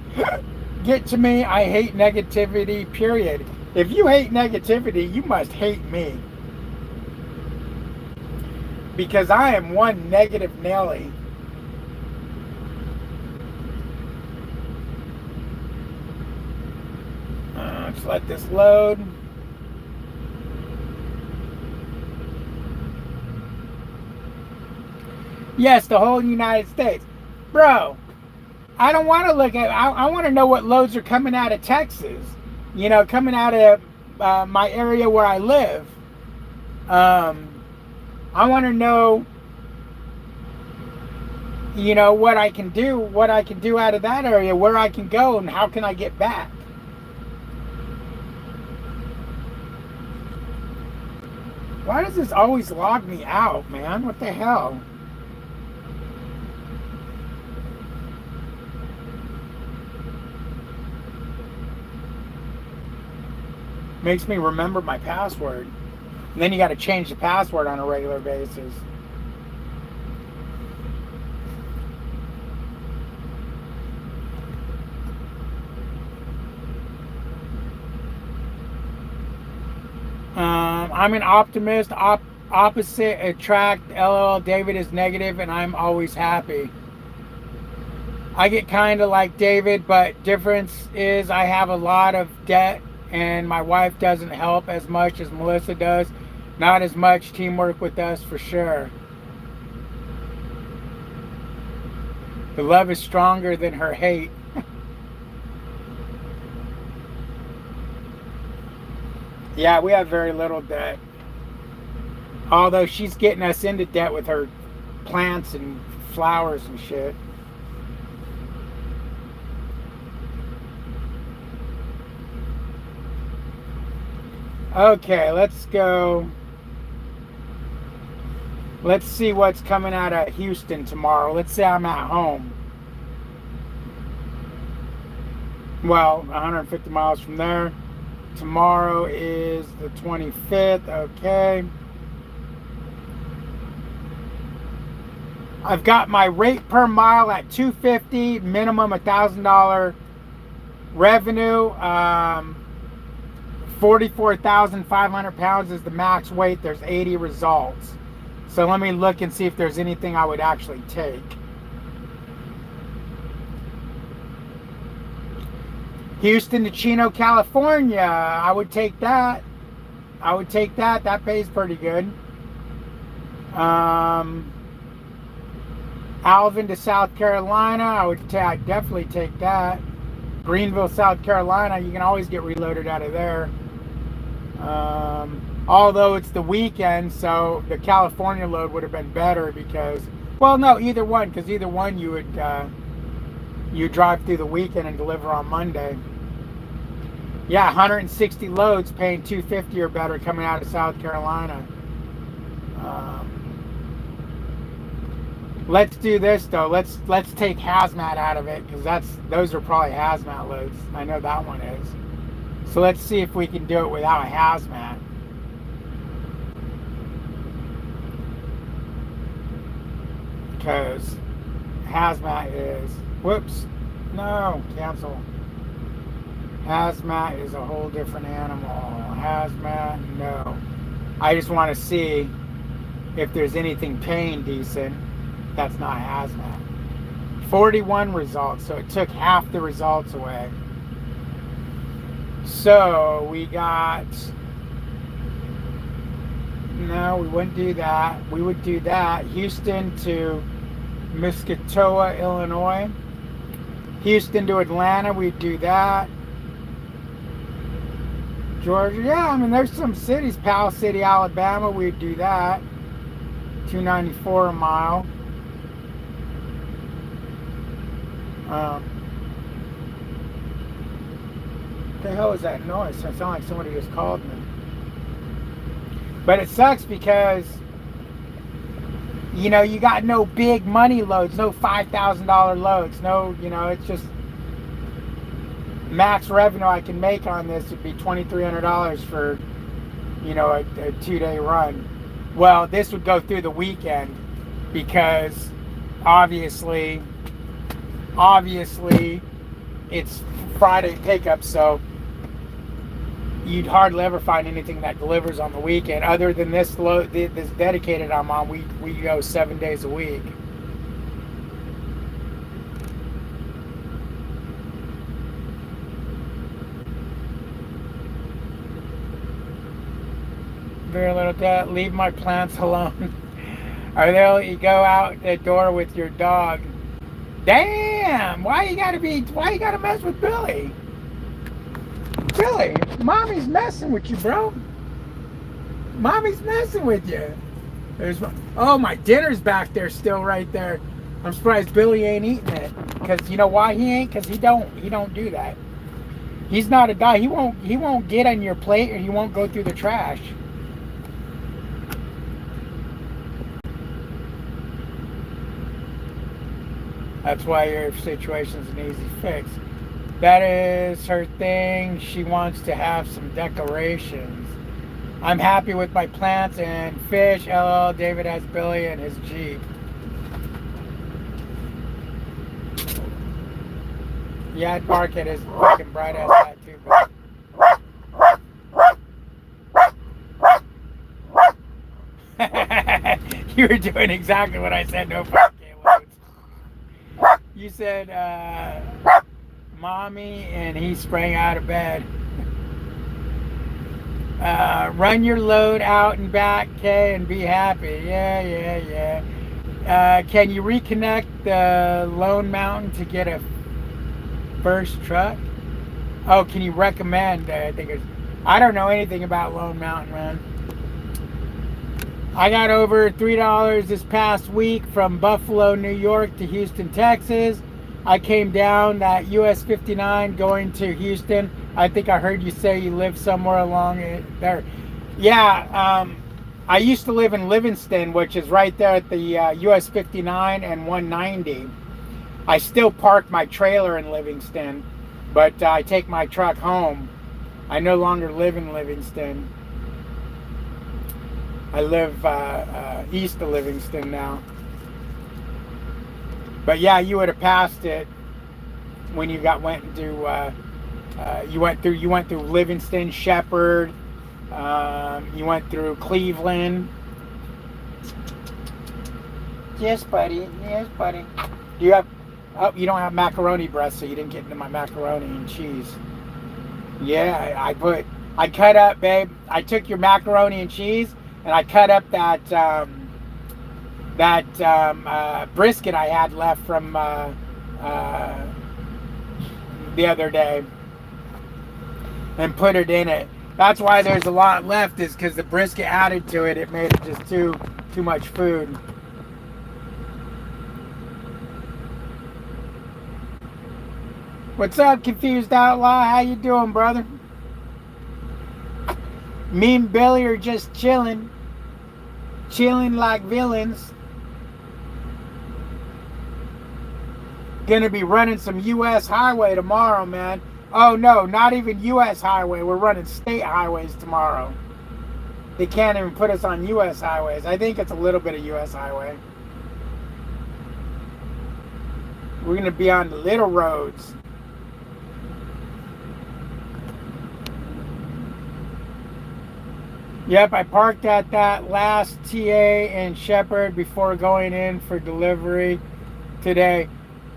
to me. I hate negativity, period. If you hate negativity, you must hate me. Because I am one negative Nelly. Let's let this load. Yes, the whole United States. Bro, I don't want to look at, I want to know what loads are coming out of Texas. You know, coming out of my area where I live. I want to know, you know, what I can do out of that area, where I can go, and how can I get back. Why does this always log me out, man? What the hell? Makes me remember my password. And then you got to change the password on a regular basis. I'm an optimist. Opposite attract. LOL. David is negative, and I'm always happy. I get kind of like David, but difference is I have a lot of debt, and my wife doesn't help as much as Melissa does. Not as much teamwork with us for sure. The love is stronger than her hate. Yeah, we have very little debt. Although she's getting us into debt with her plants and flowers and shit. Okay, let's go. Let's see what's coming out of Houston tomorrow. Let's say I'm at home. Well, 150 miles from there. Tomorrow is the 25th. Okay. I've got my rate per mile at $250, minimum $1,000 revenue. 44,500 pounds is the max weight. There's 80 results. So let me look and see if there's anything I would actually take. Houston to Chino, California. I would take that. That pays pretty good. Alvin to South Carolina. I'd definitely take that. Greenville, South Carolina. You can always get reloaded out of there. Although it's the weekend, so the California load would have been better because, well, no, either one, because either one you would you drive through the weekend and deliver on Monday. Yeah, 160 loads paying $250 or better coming out of South Carolina. Let's do this though. Let's take hazmat out of it because those are probably hazmat loads. I know that one is. So let's see if we can do it without a hazmat. Because hazmat is, whoops, no, cancel. Hazmat is a whole different animal. Hazmat, no. I just want to see if there's anything paying decent that's not hazmat. 41 results, so it took half the results away. So we got, no, we wouldn't do that. We would do that. Houston to Muscatoa, Illinois. Houston to Atlanta, we'd do that. Georgia, yeah, I mean, there's some cities. Powell City, Alabama, we'd do that. $2.94 a mile. What the hell is that noise? It sounds like somebody just called me. But it sucks because, you know, you got no big money loads, no $5,000 loads, no, you know, it's just max revenue I can make on this would be $2,300 for, you know, a 2-day run. Well, this would go through the weekend because obviously obviously it's Friday pickup, so you'd hardly ever find anything that delivers on the weekend. Other than this this dedicated I'm on, we go 7 days a week. Very little debt. Leave my plants alone. Or you go out the door with your dog. Damn! Why you gotta mess with Billy? Billy, mommy's messing with you, bro. Mommy's messing with you. Oh, my dinner's back there still right there. I'm surprised Billy ain't eating it. Because you know why he ain't? Because he don't do that. He's not a dog. He won't get on your plate, or he won't go through the trash. That's why your situation's an easy fix. That is her thing. She wants to have some decorations. I'm happy with my plants and fish. LL, David has Billy and his Jeep. Yeah, I'd bark at his fucking bright ass hat too, but you were doing exactly what I said. No fucking loads. You said, mommy, and he sprang out of bed. Run your load out and back, Kay, and be happy. Yeah. Can you reconnect the Lone Mountain to get a first truck? Oh, can you recommend? I don't know anything about Lone Mountain, man. I got over $3 this past week from Buffalo, New York to Houston, Texas. I came down that US 59 going to Houston. I think I heard you say you live somewhere along there. Yeah, I used to live in Livingston, which is right there at the US 59 and 190. I still park my trailer in Livingston, but I take my truck home. I no longer live in Livingston. I live east of Livingston now. But yeah, you would have passed it when you went into you went through Livingston, Shepherd. You went through Cleveland. Yes, buddy. Yes, buddy. Do you have? Oh, you don't have macaroni breast, so you didn't get into my macaroni and cheese. Yeah, I cut up, babe. I took your macaroni and cheese, and I cut up that brisket I had left from the other day, and put it in it. That's why there's a lot left, is because the brisket added to it. It made it just too much food. What's up, Confused Outlaw? How you doing, brother? Me and Billy are just chilling like villains. Gonna be running some U.S. highway tomorrow, man. Oh no, not even U.S. highway. We're running state highways tomorrow. They can't even put us on U.S. highways. I think it's a little bit of U.S. highway. We're gonna be on the little roads. Yep, I parked at that last TA in Shepherd before going in for delivery today.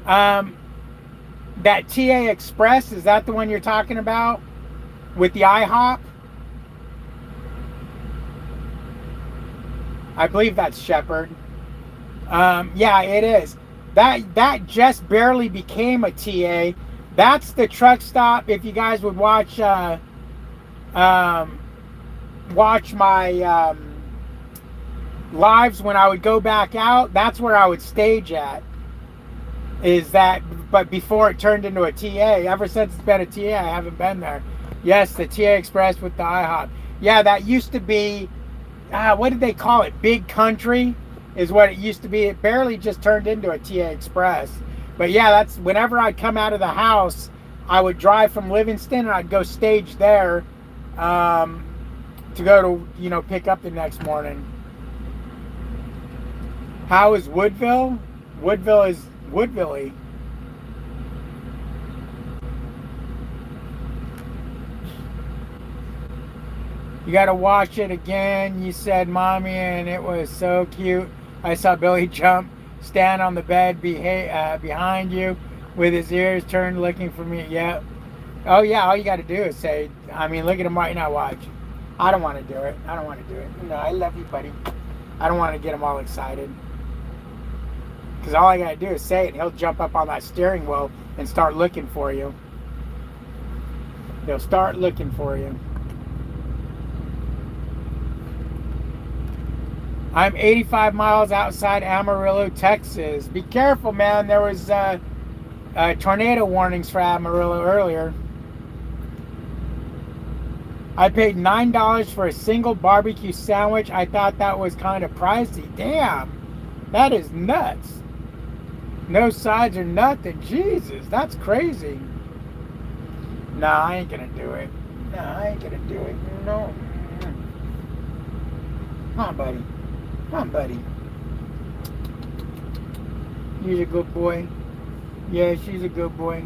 That TA Express, is that the one you're talking about? With the IHOP? I believe that's Shepherd. Yeah, it is. That just barely became a TA. That's the truck stop. If you guys would watch my lives when I would go back out, that's where I would stage at. Is that, but before it turned into a TA. Ever since it's been a TA, I haven't been there. Yes, the TA Express with the IHOP. Yeah, that used to be, what did they call it? Big Country is what it used to be. It barely just turned into a TA Express. But yeah, that's whenever I'd come out of the house, I would drive from Livingston and I'd go stage there to go to, pick up the next morning. How is Woodville? Woodville is Woodville-y. You got to watch it again. You said, Mommy, and it was so cute. I saw Billy jump, stand on the bed behind you with his ears turned looking for me. Yep. Oh, yeah, all you got to do is say, I mean, look at him right now, watch. I don't want to do it. I don't want to do it. No, I love you, buddy. I don't want to get him all excited. Because all I got to do is say it. He'll jump up on that steering wheel and start looking for you. He'll start looking for you. I'm 85 miles outside Amarillo, Texas. Be careful, man. There was tornado warnings for Amarillo earlier. I paid $9 for a single barbecue sandwich. I thought that was kind of pricey. Damn, that is nuts. No sides or nothing. Jesus, that's crazy. Nah, I ain't gonna do it. Nah, I ain't gonna do it. No. Come on, buddy. Come on, buddy. You're a good boy. Yeah, she's a good boy.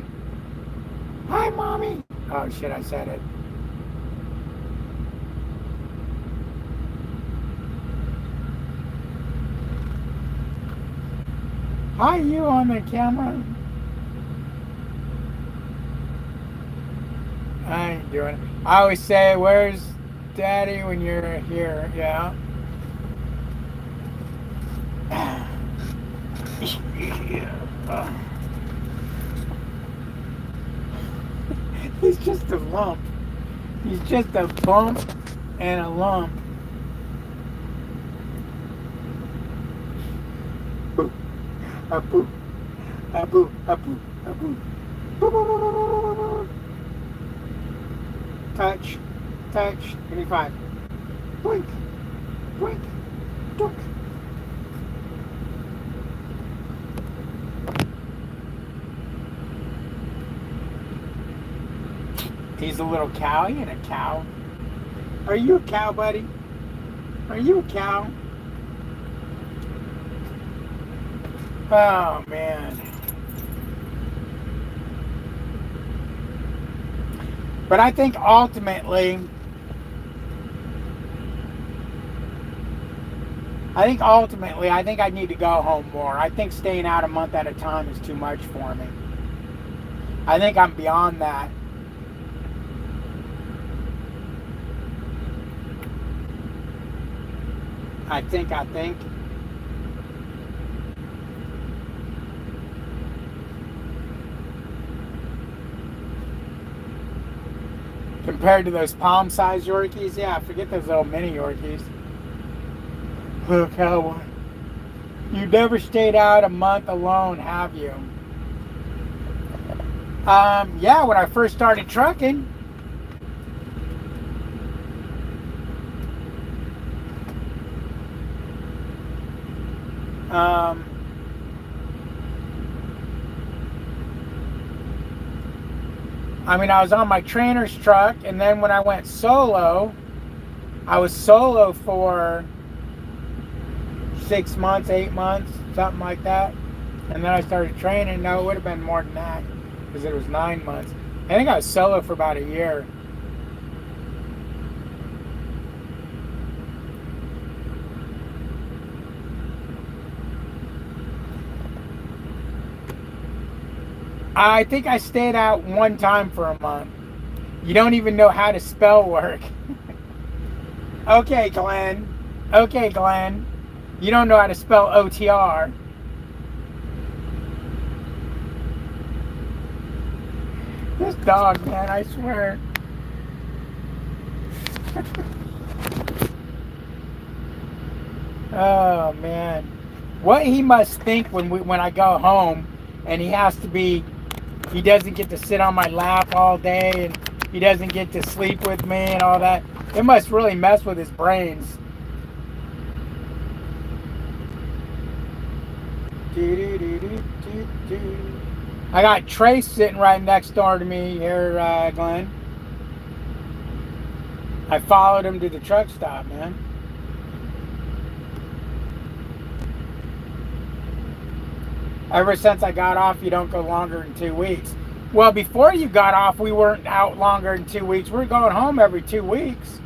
Hi, Mommy. Oh, shit, I said it. Hi, you on the camera? I ain't doing it. I always say, where's Daddy when you're here? Yeah. He's just a lump. He's just a bump and a lump. Boo. A boo. A boo. A boo. A boo. Touch. Touch. Give me 5. Blink. Blink. Dunk. He's a little cow. He ain't a cow. Are you a cow, buddy? Are you a cow? Oh, man. But I think ultimately, I think I need to go home more. I think staying out a month at a time is too much for me. I think I'm beyond that. I think. Compared to those palm-sized Yorkies, yeah, forget those little mini Yorkies. Little cowboy. You never stayed out a month alone, have you? Yeah, when I first started trucking. I mean, I was on my trainer's truck, and then when I went solo, I was solo for 6 months, 8 months, something like that. And then I started training. No, it would have been more than that, because it was 9 months. I think I was solo for about a year. I think I stayed out one time for a month. You don't even know how to spell work. Okay, Glenn. Okay, Glenn. You don't know how to spell OTR. This dog, man, I swear. Oh, man. What he must think when I go home and he doesn't get to sit on my lap all day and he doesn't get to sleep with me and all that. It must really mess with his brains. I got Trace sitting right next door to me here, Glenn. I followed him to the truck stop, man. Ever since I got off, you don't go longer than 2 weeks. Well, before you got off, we weren't out longer than 2 weeks. We were going home every 2 weeks.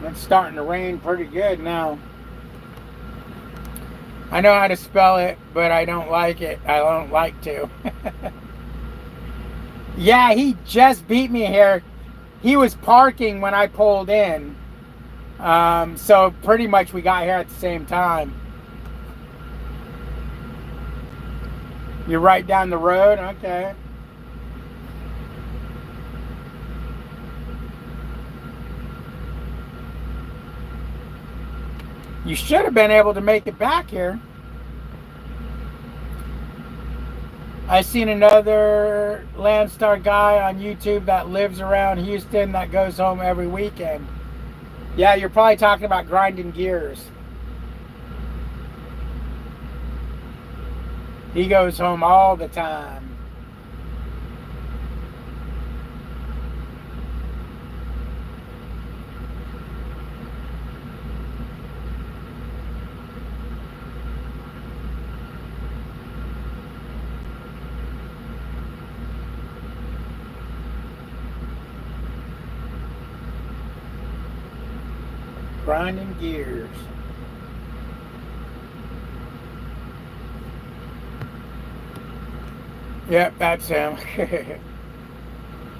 It's starting to rain pretty good now. I know how to spell it, but I don't like it. I don't like to. Yeah, he just beat me here. He was parking when I pulled in. So pretty much we got here at the same time. You're right down the road? Okay. You should have been able to make it back here. I seen another Landstar guy on YouTube that lives around Houston that goes home every weekend. Yeah, you're probably talking about grinding gears. He goes home all the time. Grinding gears. Yep, that's him.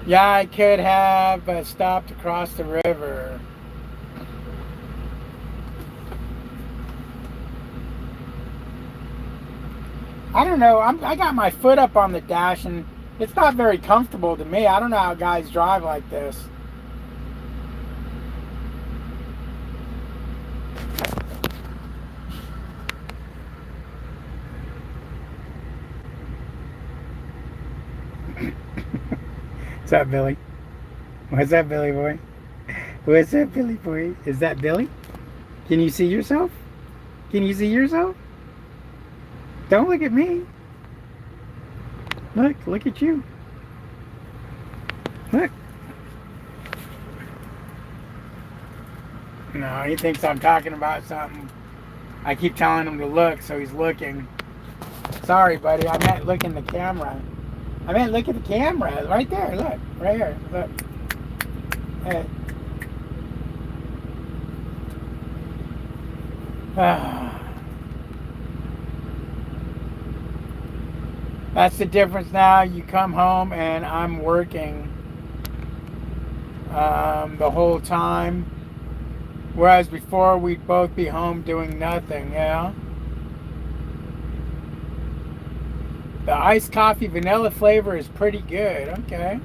Yeah, I could have stopped across the river. I don't know. I got my foot up on the dash and it's not very comfortable to me. I don't know how guys drive like this. What's up, Billy? What's up, Billy boy? What's up, Billy boy? Is that Billy? Can you see yourself? Can you see yourself? Don't look at me. Look at you. Look. No, he thinks I'm talking about something. I keep telling him to look, so he's looking. Sorry, buddy. I meant look in the camera. I meant look at the camera. Right there. Look. Right here. Look. Hey. That's the difference now. You come home and I'm working the whole time. Whereas before we'd both be home doing nothing, yeah? The iced coffee vanilla flavor is pretty good. Okay.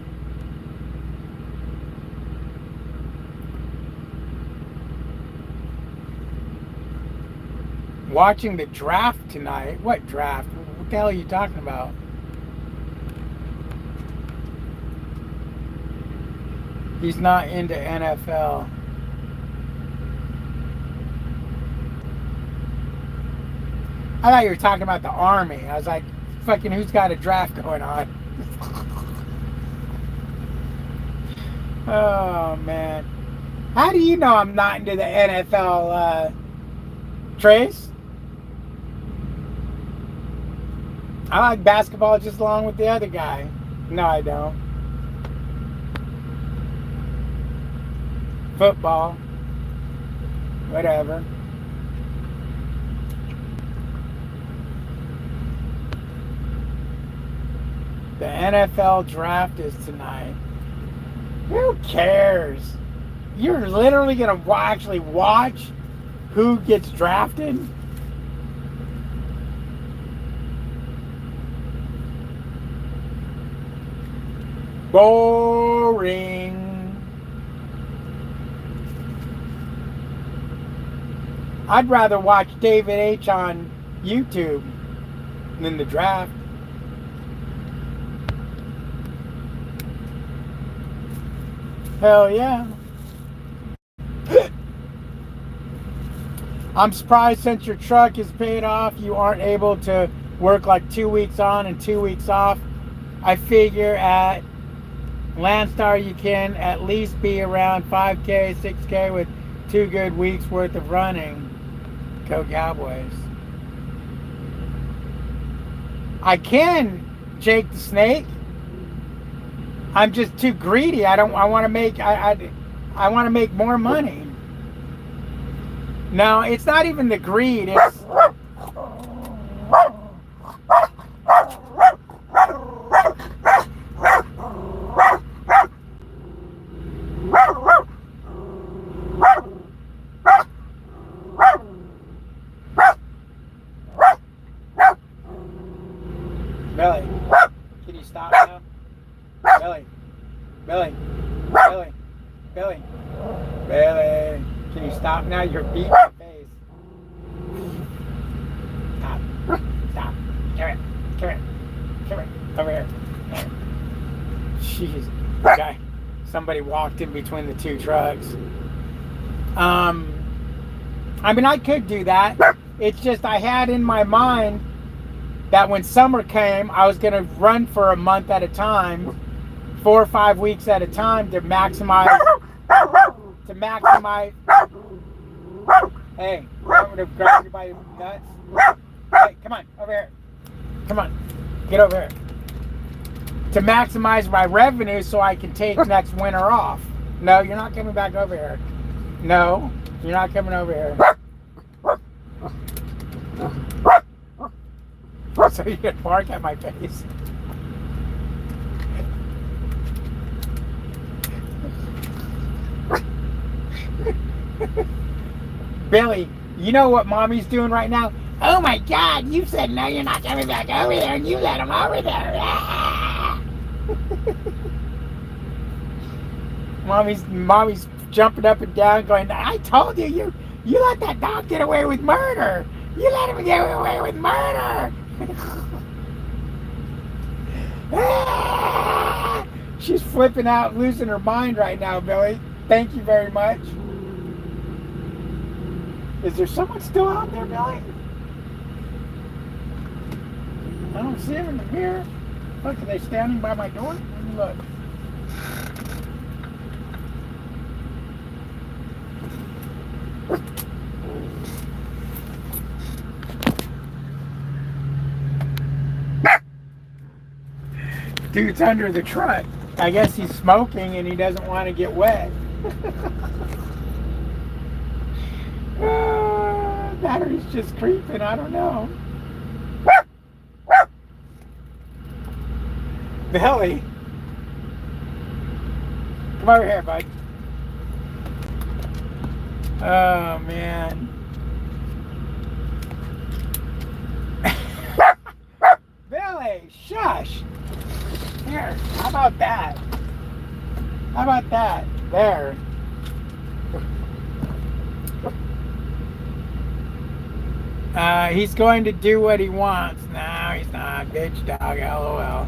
Watching the draft tonight. What draft? What the hell are you talking about? He's not into NFL. I thought you were talking about the Army. I was like, fucking who's got a draft going on? Oh, man. How do you know I'm not into the NFL, Trace? I like basketball just along with the other guy. No, I don't. Football. Whatever. The NFL draft is tonight. Who cares? You're literally going to actually watch who gets drafted? Boring. I'd rather watch David H. on YouTube than the draft. Hell yeah. I'm surprised since your truck is paid off, you aren't able to work like 2 weeks on and 2 weeks off. I figure at Landstar you can at least be around 5K, 6K with 2 good weeks worth of running. Go Cowboys. I can, Jake the Snake. I'm just too greedy. I want to make more money. No, it's not even the greed. It's Billy. Can you stop now? Billy. Billy. Billy. Billy. Billy. Can you stop now? You're beating my face. Stop. Stop. Come here. Come here. Come here. Over here. Jeez. Okay. Somebody walked in between the two trucks. I mean, I could do that. It's just I had in my mind that when summer came, I was going to run for a month at a time, 4 or 5 weeks at a time to maximize. Hey, you want me to grab you by the nuts? Hey, come on, over here. Come on, get over here. To maximize my revenue so I can take next winter off. No, you're not coming back over here. No, you're not coming over here. So you can bark at my face. Billy, you know what mommy's doing right now? Oh my God, you said no, you're not coming back over there, and you let him over there. Mommy's jumping up and down going, I told you, you let that dog get away with murder. You let him get away with murder. She's flipping out, losing her mind right now, Billy. Thank you very much. Is there someone still out there, Billy? I don't see him in the mirror. Look, are they standing by my door? Let me look. Dude's under the truck. I guess he's smoking and he doesn't want to get wet. Battery's just creeping. I don't know. Billy. Come over here, bud. Oh, man. Billy, shush. Here, how about that? How about that? There. He's going to do what he wants. No, he's not. Bitch dog, LOL.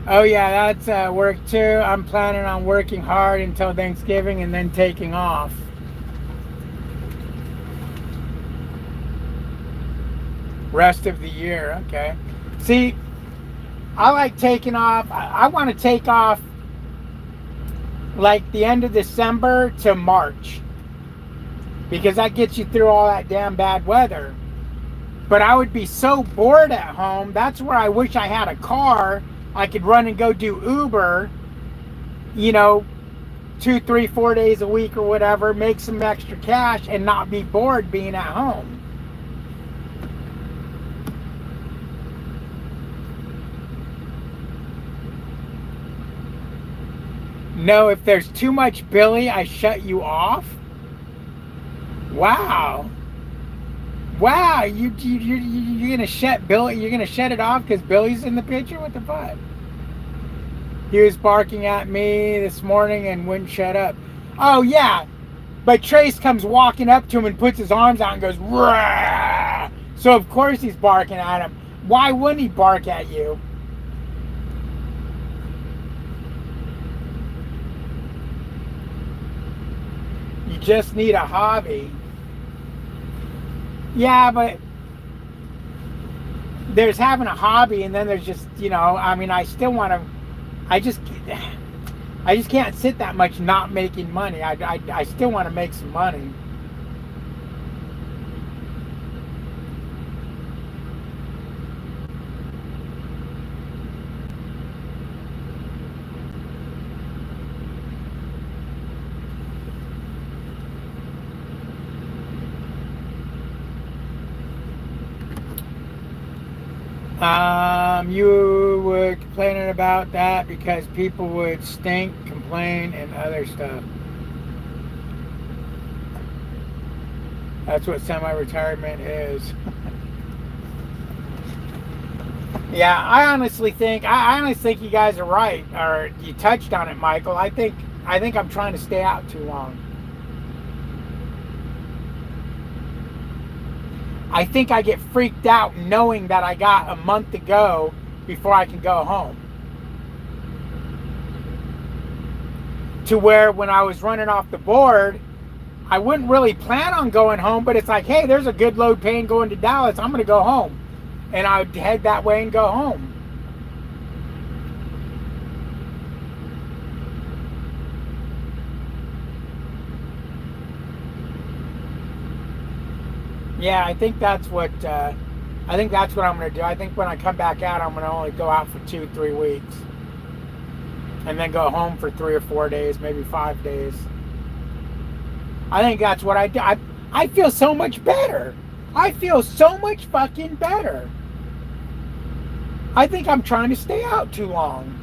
Oh yeah, that's work too. I'm planning on working hard until Thanksgiving and then taking off. Rest of the year, okay. See, I like taking off. I want to take off like the end of December to March, because that gets you through all that damn bad weather. But I would be so bored at home. That's where I wish I had a car. I could run and go do Uber, you know, 2, 3, 4 days a week or whatever, make some extra cash and not be bored being at home. No, if there's too much Billy, I shut you off? Wow. Wow, you're gonna shut Billy? You're gonna shut it off because Billy's in the picture? What the fuck? He was barking at me this morning and wouldn't shut up. Oh yeah, but Trace comes walking up to him and puts his arms out and goes, "Rah!" So of course he's barking at him. Why wouldn't he bark at you? You just need a hobby. Yeah, but there's having a hobby, and then there's just, you know, I mean, I still want to, I just can't sit that much not making money. I still want to make some money. You were complaining about that because people would stink, complain, and other stuff. That's what semi-retirement is. Yeah, I honestly think you guys are right, or you touched on it, Michael. I think I'm trying to stay out too long. I think I get freaked out knowing that I got a month to go before I can go home. To where when I was running off the board, I wouldn't really plan on going home, but it's like, hey, there's a good load paying going to Dallas. I'm going to go home. And I would head that way and go home. Yeah, I think that's what I'm going to do. I think when I come back out, I'm going to only go out for 2-3 weeks, and then go home for 3 or 4 days, maybe 5 days. I think that's what I do. I feel so much better. I feel so much fucking better. I think I'm trying to stay out too long.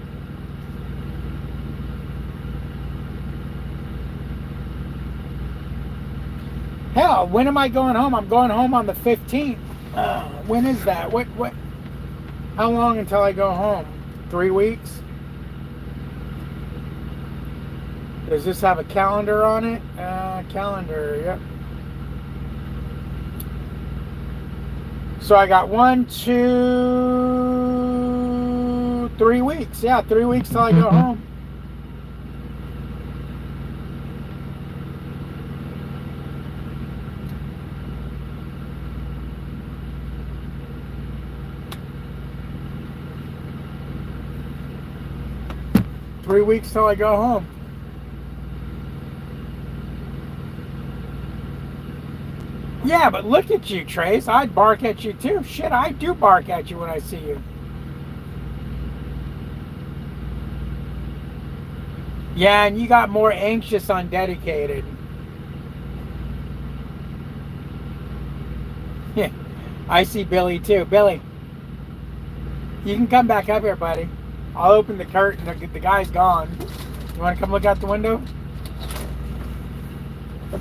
Hell, when am I going home? I'm going home on the 15th. When is that? What? How long until I go home? 3 weeks? Does this have a calendar on it? Calendar, yep. So I got 1, 2, 3 weeks. Yeah, 3 weeks till I go home. Three weeks till I go home. Yeah, but look at you, Trace. I'd bark at you too. Shit, I do bark at you when I see you. Yeah, and you got more anxious on dedicated. Yeah, I see Billy too. Billy, you can come back up here, buddy. I'll open the curtain. The guy's gone. You want to come look out the window? You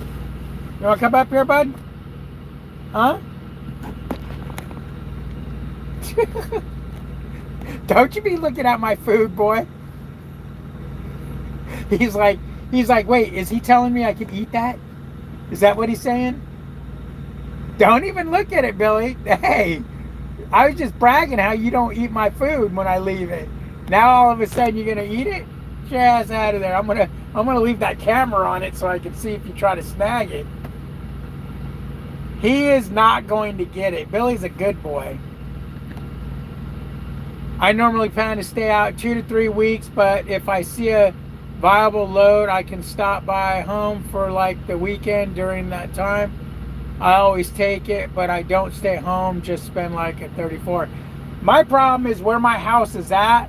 want to come up here, bud? Huh? Don't you be looking at my food, boy. He's like, wait, is he telling me I can eat that? Is that what he's saying? Don't even look at it, Billy. Hey, I was just bragging how you don't eat my food when I leave it. Now all of a sudden you're gonna eat it? Get your ass out of there. I'm gonna leave that camera on it so I can see if you try to snag it. He is not going to get it. Billy's a good boy. I normally plan to stay out 2 to 3 weeks, but if I see a viable load, I can stop by home for like the weekend during that time. I always take it, but I don't stay home, just spend like a 34. My problem is where my house is at.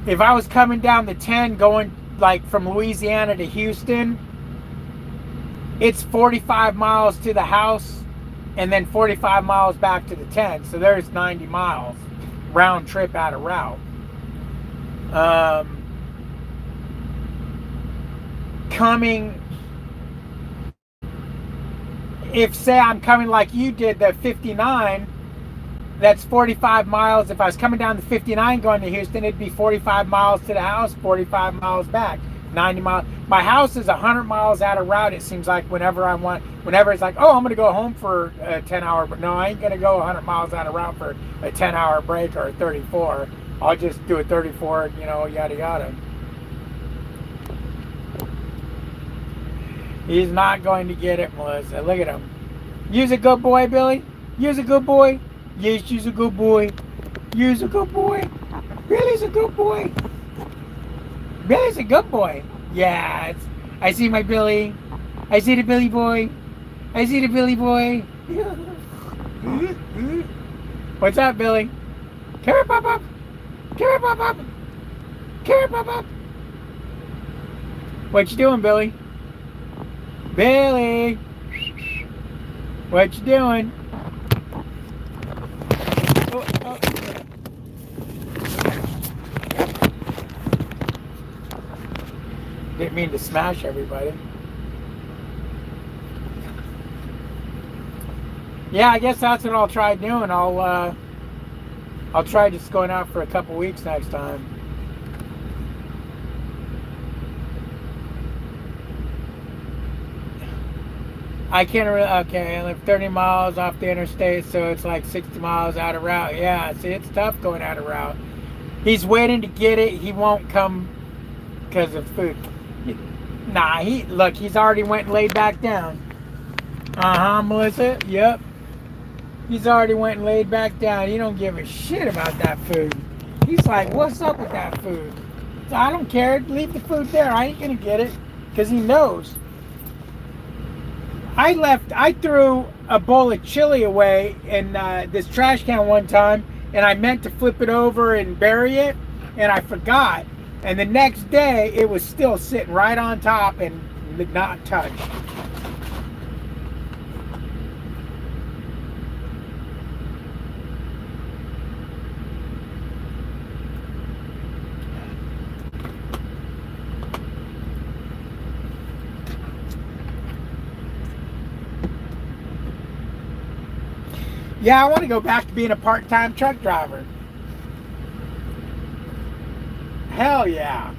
If I was coming down the 10 going like from Louisiana to Houston, it's 45 miles to the house and then 45 miles back to the 10. So there's 90 miles round trip out of route. Coming, if say I'm coming like you did, the 59, that's 45 miles. If I was coming down the 59 going to Houston, it'd be 45 miles to the house, 45 miles back, 90 miles. My house is 100 miles out of route, it seems like, whenever it's like, oh, I'm going to go home for a 10-hour, but no, I ain't going to go 100 miles out of route for a 10-hour break or a 34. I'll just do a 34, yada, yada. He's not going to get it, Melissa. Look at him. You's a good boy, Billy. You's a good boy. Yes, you's a good boy. You's a good boy. Billy's a good boy. Billy's a good boy. Yeah, I see my Billy. I see the Billy boy. I see the Billy boy. What's up, Billy? Come here, Pop Up. Come here, Pop Up. Come here, Pop Up. What you doing, Billy? Billy. What you doing? Didn't mean to smash everybody. Yeah, I guess that's what I'll try doing. I'll try just going out for a couple weeks next time. I can't really, okay, I live 30 miles off the interstate, so it's like 60 miles out of route. Yeah, see, it's tough going out of route. He's waiting to get it. He won't come because of food. Nah, he's already went and laid back down. Uh-huh, Melissa, yep. He's already went and laid back down. He don't give a shit about that food. He's like, what's up with that food? So I don't care. Leave the food there. I ain't going to get it because he knows. I threw a bowl of chili away in this trash can one time, and I meant to flip it over and bury it, and I forgot. And the next day, it was still sitting right on top and not touched. Yeah, I want to go back to being a part-time truck driver. Hell yeah.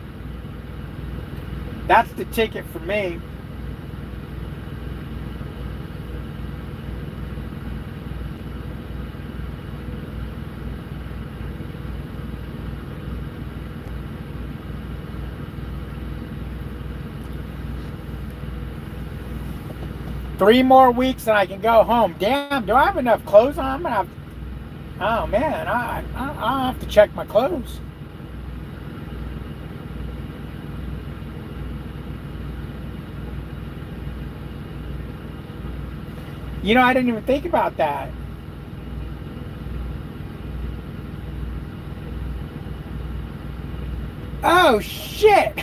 That's the ticket for me. Three more weeks and I can go home. Damn, do I have enough clothes on? I'm gonna have. Oh man, I'll have to check my clothes. You know, I didn't even think about that. Oh shit!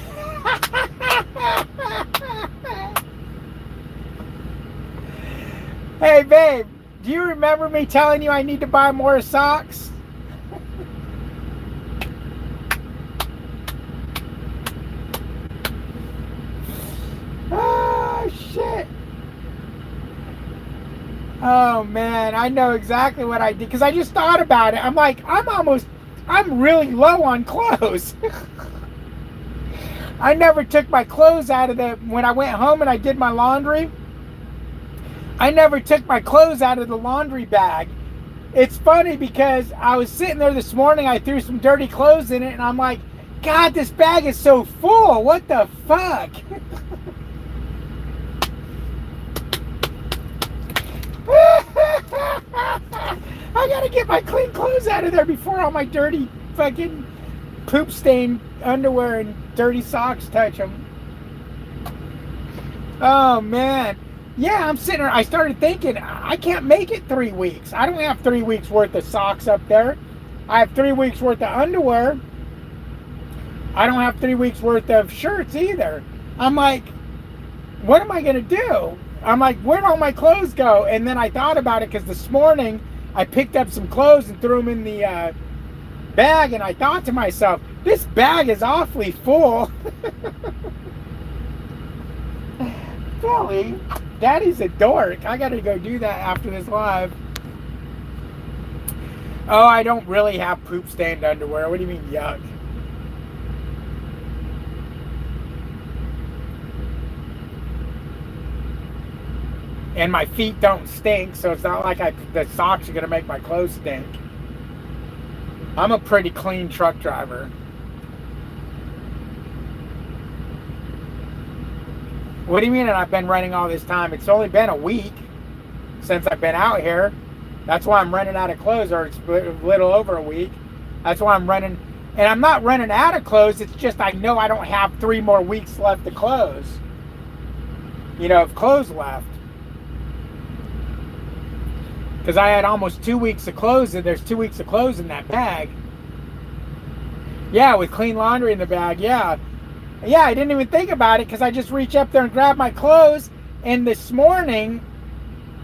Hey babe, do you remember me telling you I need to buy more socks? Oh shit. Oh man, I know exactly what I did because I just thought about it. I'm like, I'm really low on clothes. I never took my clothes out of when I went home and I did my laundry. I never took my clothes out of the laundry bag. It's funny because I was sitting there this morning, I threw some dirty clothes in it, and I'm like, God, this bag is so full. What the fuck? I gotta get my clean clothes out of there before all my dirty fucking poop stained underwear and dirty socks touch them. Oh man. Yeah, I'm sitting there. I started thinking, I can't make it 3 weeks. I don't have 3 weeks worth of socks up there. I have 3 weeks worth of underwear. I don't have 3 weeks worth of shirts either. I'm like, what am I going to do? I'm like, where'd all my clothes go? And then I thought about it because this morning I picked up some clothes and threw them in the bag. And I thought to myself, this bag is awfully full. Billy, Daddy's a dork. I gotta go do that after this live. Oh, I don't really have poop stained underwear. What do you mean, yuck? And my feet don't stink, so it's not like the socks are gonna make my clothes stink. I'm a pretty clean truck driver. What do you mean? And I've been running all this time? It's only been a week since I've been out here. That's why I'm running out of clothes, or it's a little over a week. That's why I'm running. And I'm not running out of clothes. It's just I know I don't have 3 more weeks left of clothes. You know, of clothes left. Because I had almost 2 weeks of clothes, and there's 2 weeks of clothes in that bag. Yeah, with clean laundry in the bag, yeah. Yeah, I didn't even think about it because I just reached up there and grabbed my clothes. And this morning,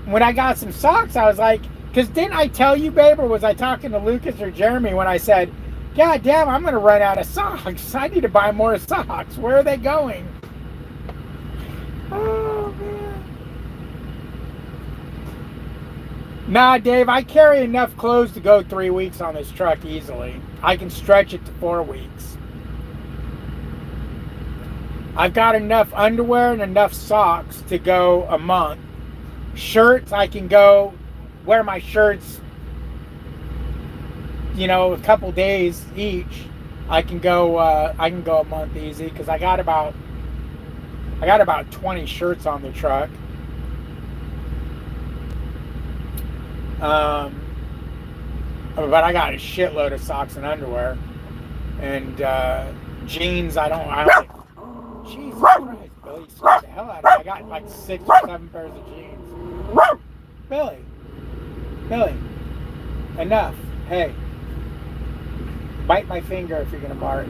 when I got some socks, I was like, because didn't I tell you, babe, or was I talking to Lucas or Jeremy when I said, God damn, I'm going to run out of socks. I need to buy more socks. Where are they going? Nah, Dave, I carry enough clothes to go 3 weeks on this truck easily. I can stretch it to 4 weeks. I've got enough underwear and enough socks to go a month. Shirts, I can go wear my shirts, a couple days each. I can go a month easy because I got about 20 shirts on the truck. But I got a shitload of socks and underwear and jeans. I don't. Jesus Christ, Billy, you scared the hell out of me. I got like 6 or 7 pairs of jeans. Billy, enough. Hey, bite my finger if you're gonna bark.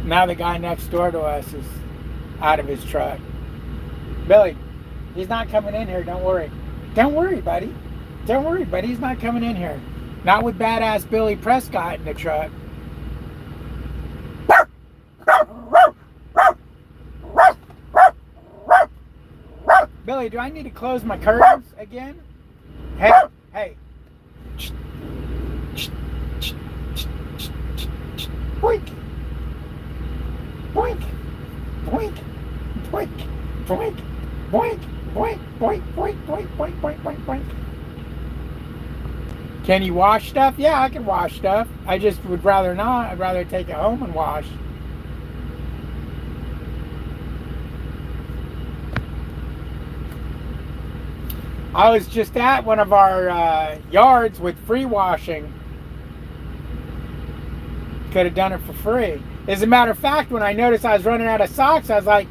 Now the guy next door to us is out of his truck. Billy, he's not coming in here. Don't worry. Don't worry, buddy. Don't worry, buddy. He's not coming in here. Not with badass Billy Prescott in the truck. Billy, do I need to close my curtains again? Hey. Boink. Boink. Boink. Boink. Boink. Boink. Boink. Boink. Boink. Boink. Boink. Boink. Boink. Boink. Can you wash stuff? Yeah, I can wash stuff. I just would rather not. I'd rather take it home and wash. I was just at one of our yards with free washing. Could have done it for free. As a matter of fact, when I noticed I was running out of socks, I was like,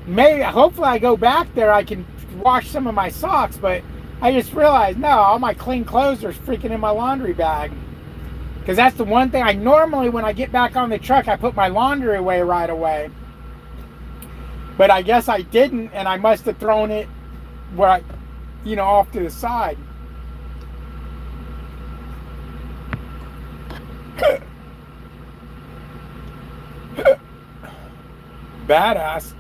hopefully I go back there, I can wash some of my socks. But I just realized, no, all my clean clothes are freaking in my laundry bag. Because that's the one thing I normally, when I get back on the truck, I put my laundry away right away. But I guess I didn't, and I must have thrown it where I, off to the side. Badass.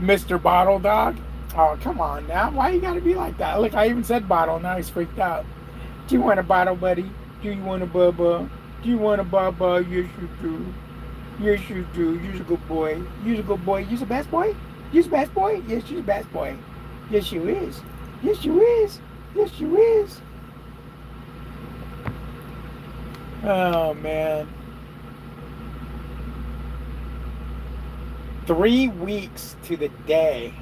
Mr. Bottle Dog. Oh, come on now. Why you gotta be like that? Look, I even said bottle. Now he's freaked out. Do you want a bottle, buddy? Do you want a bubba? Do you want a bubba? Yes, you do. Yes, you do. You're a good boy. You're a good boy. You're the best boy? You're the best boy? Yes, you're the best boy. Yes, you is. Yes, you is. Yes, you is. Oh, man. 3 weeks to the day.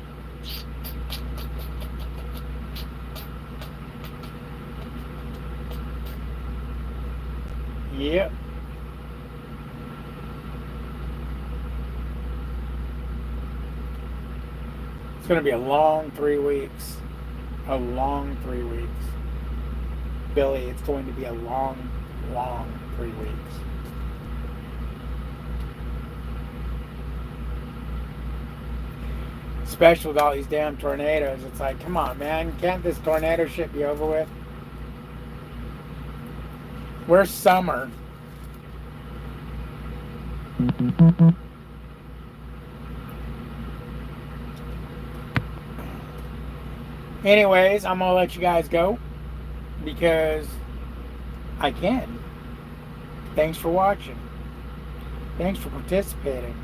Yep. It's going to be a long 3 weeks. A long 3 weeks. Billy, it's going to be a long 3 weeks. Especially with all these damn tornadoes. It's like, come on, man. Can't this tornado shit be over with? Where's summer? Anyways, I'm going to let you guys go because I can. Thanks for watching. Thanks for participating.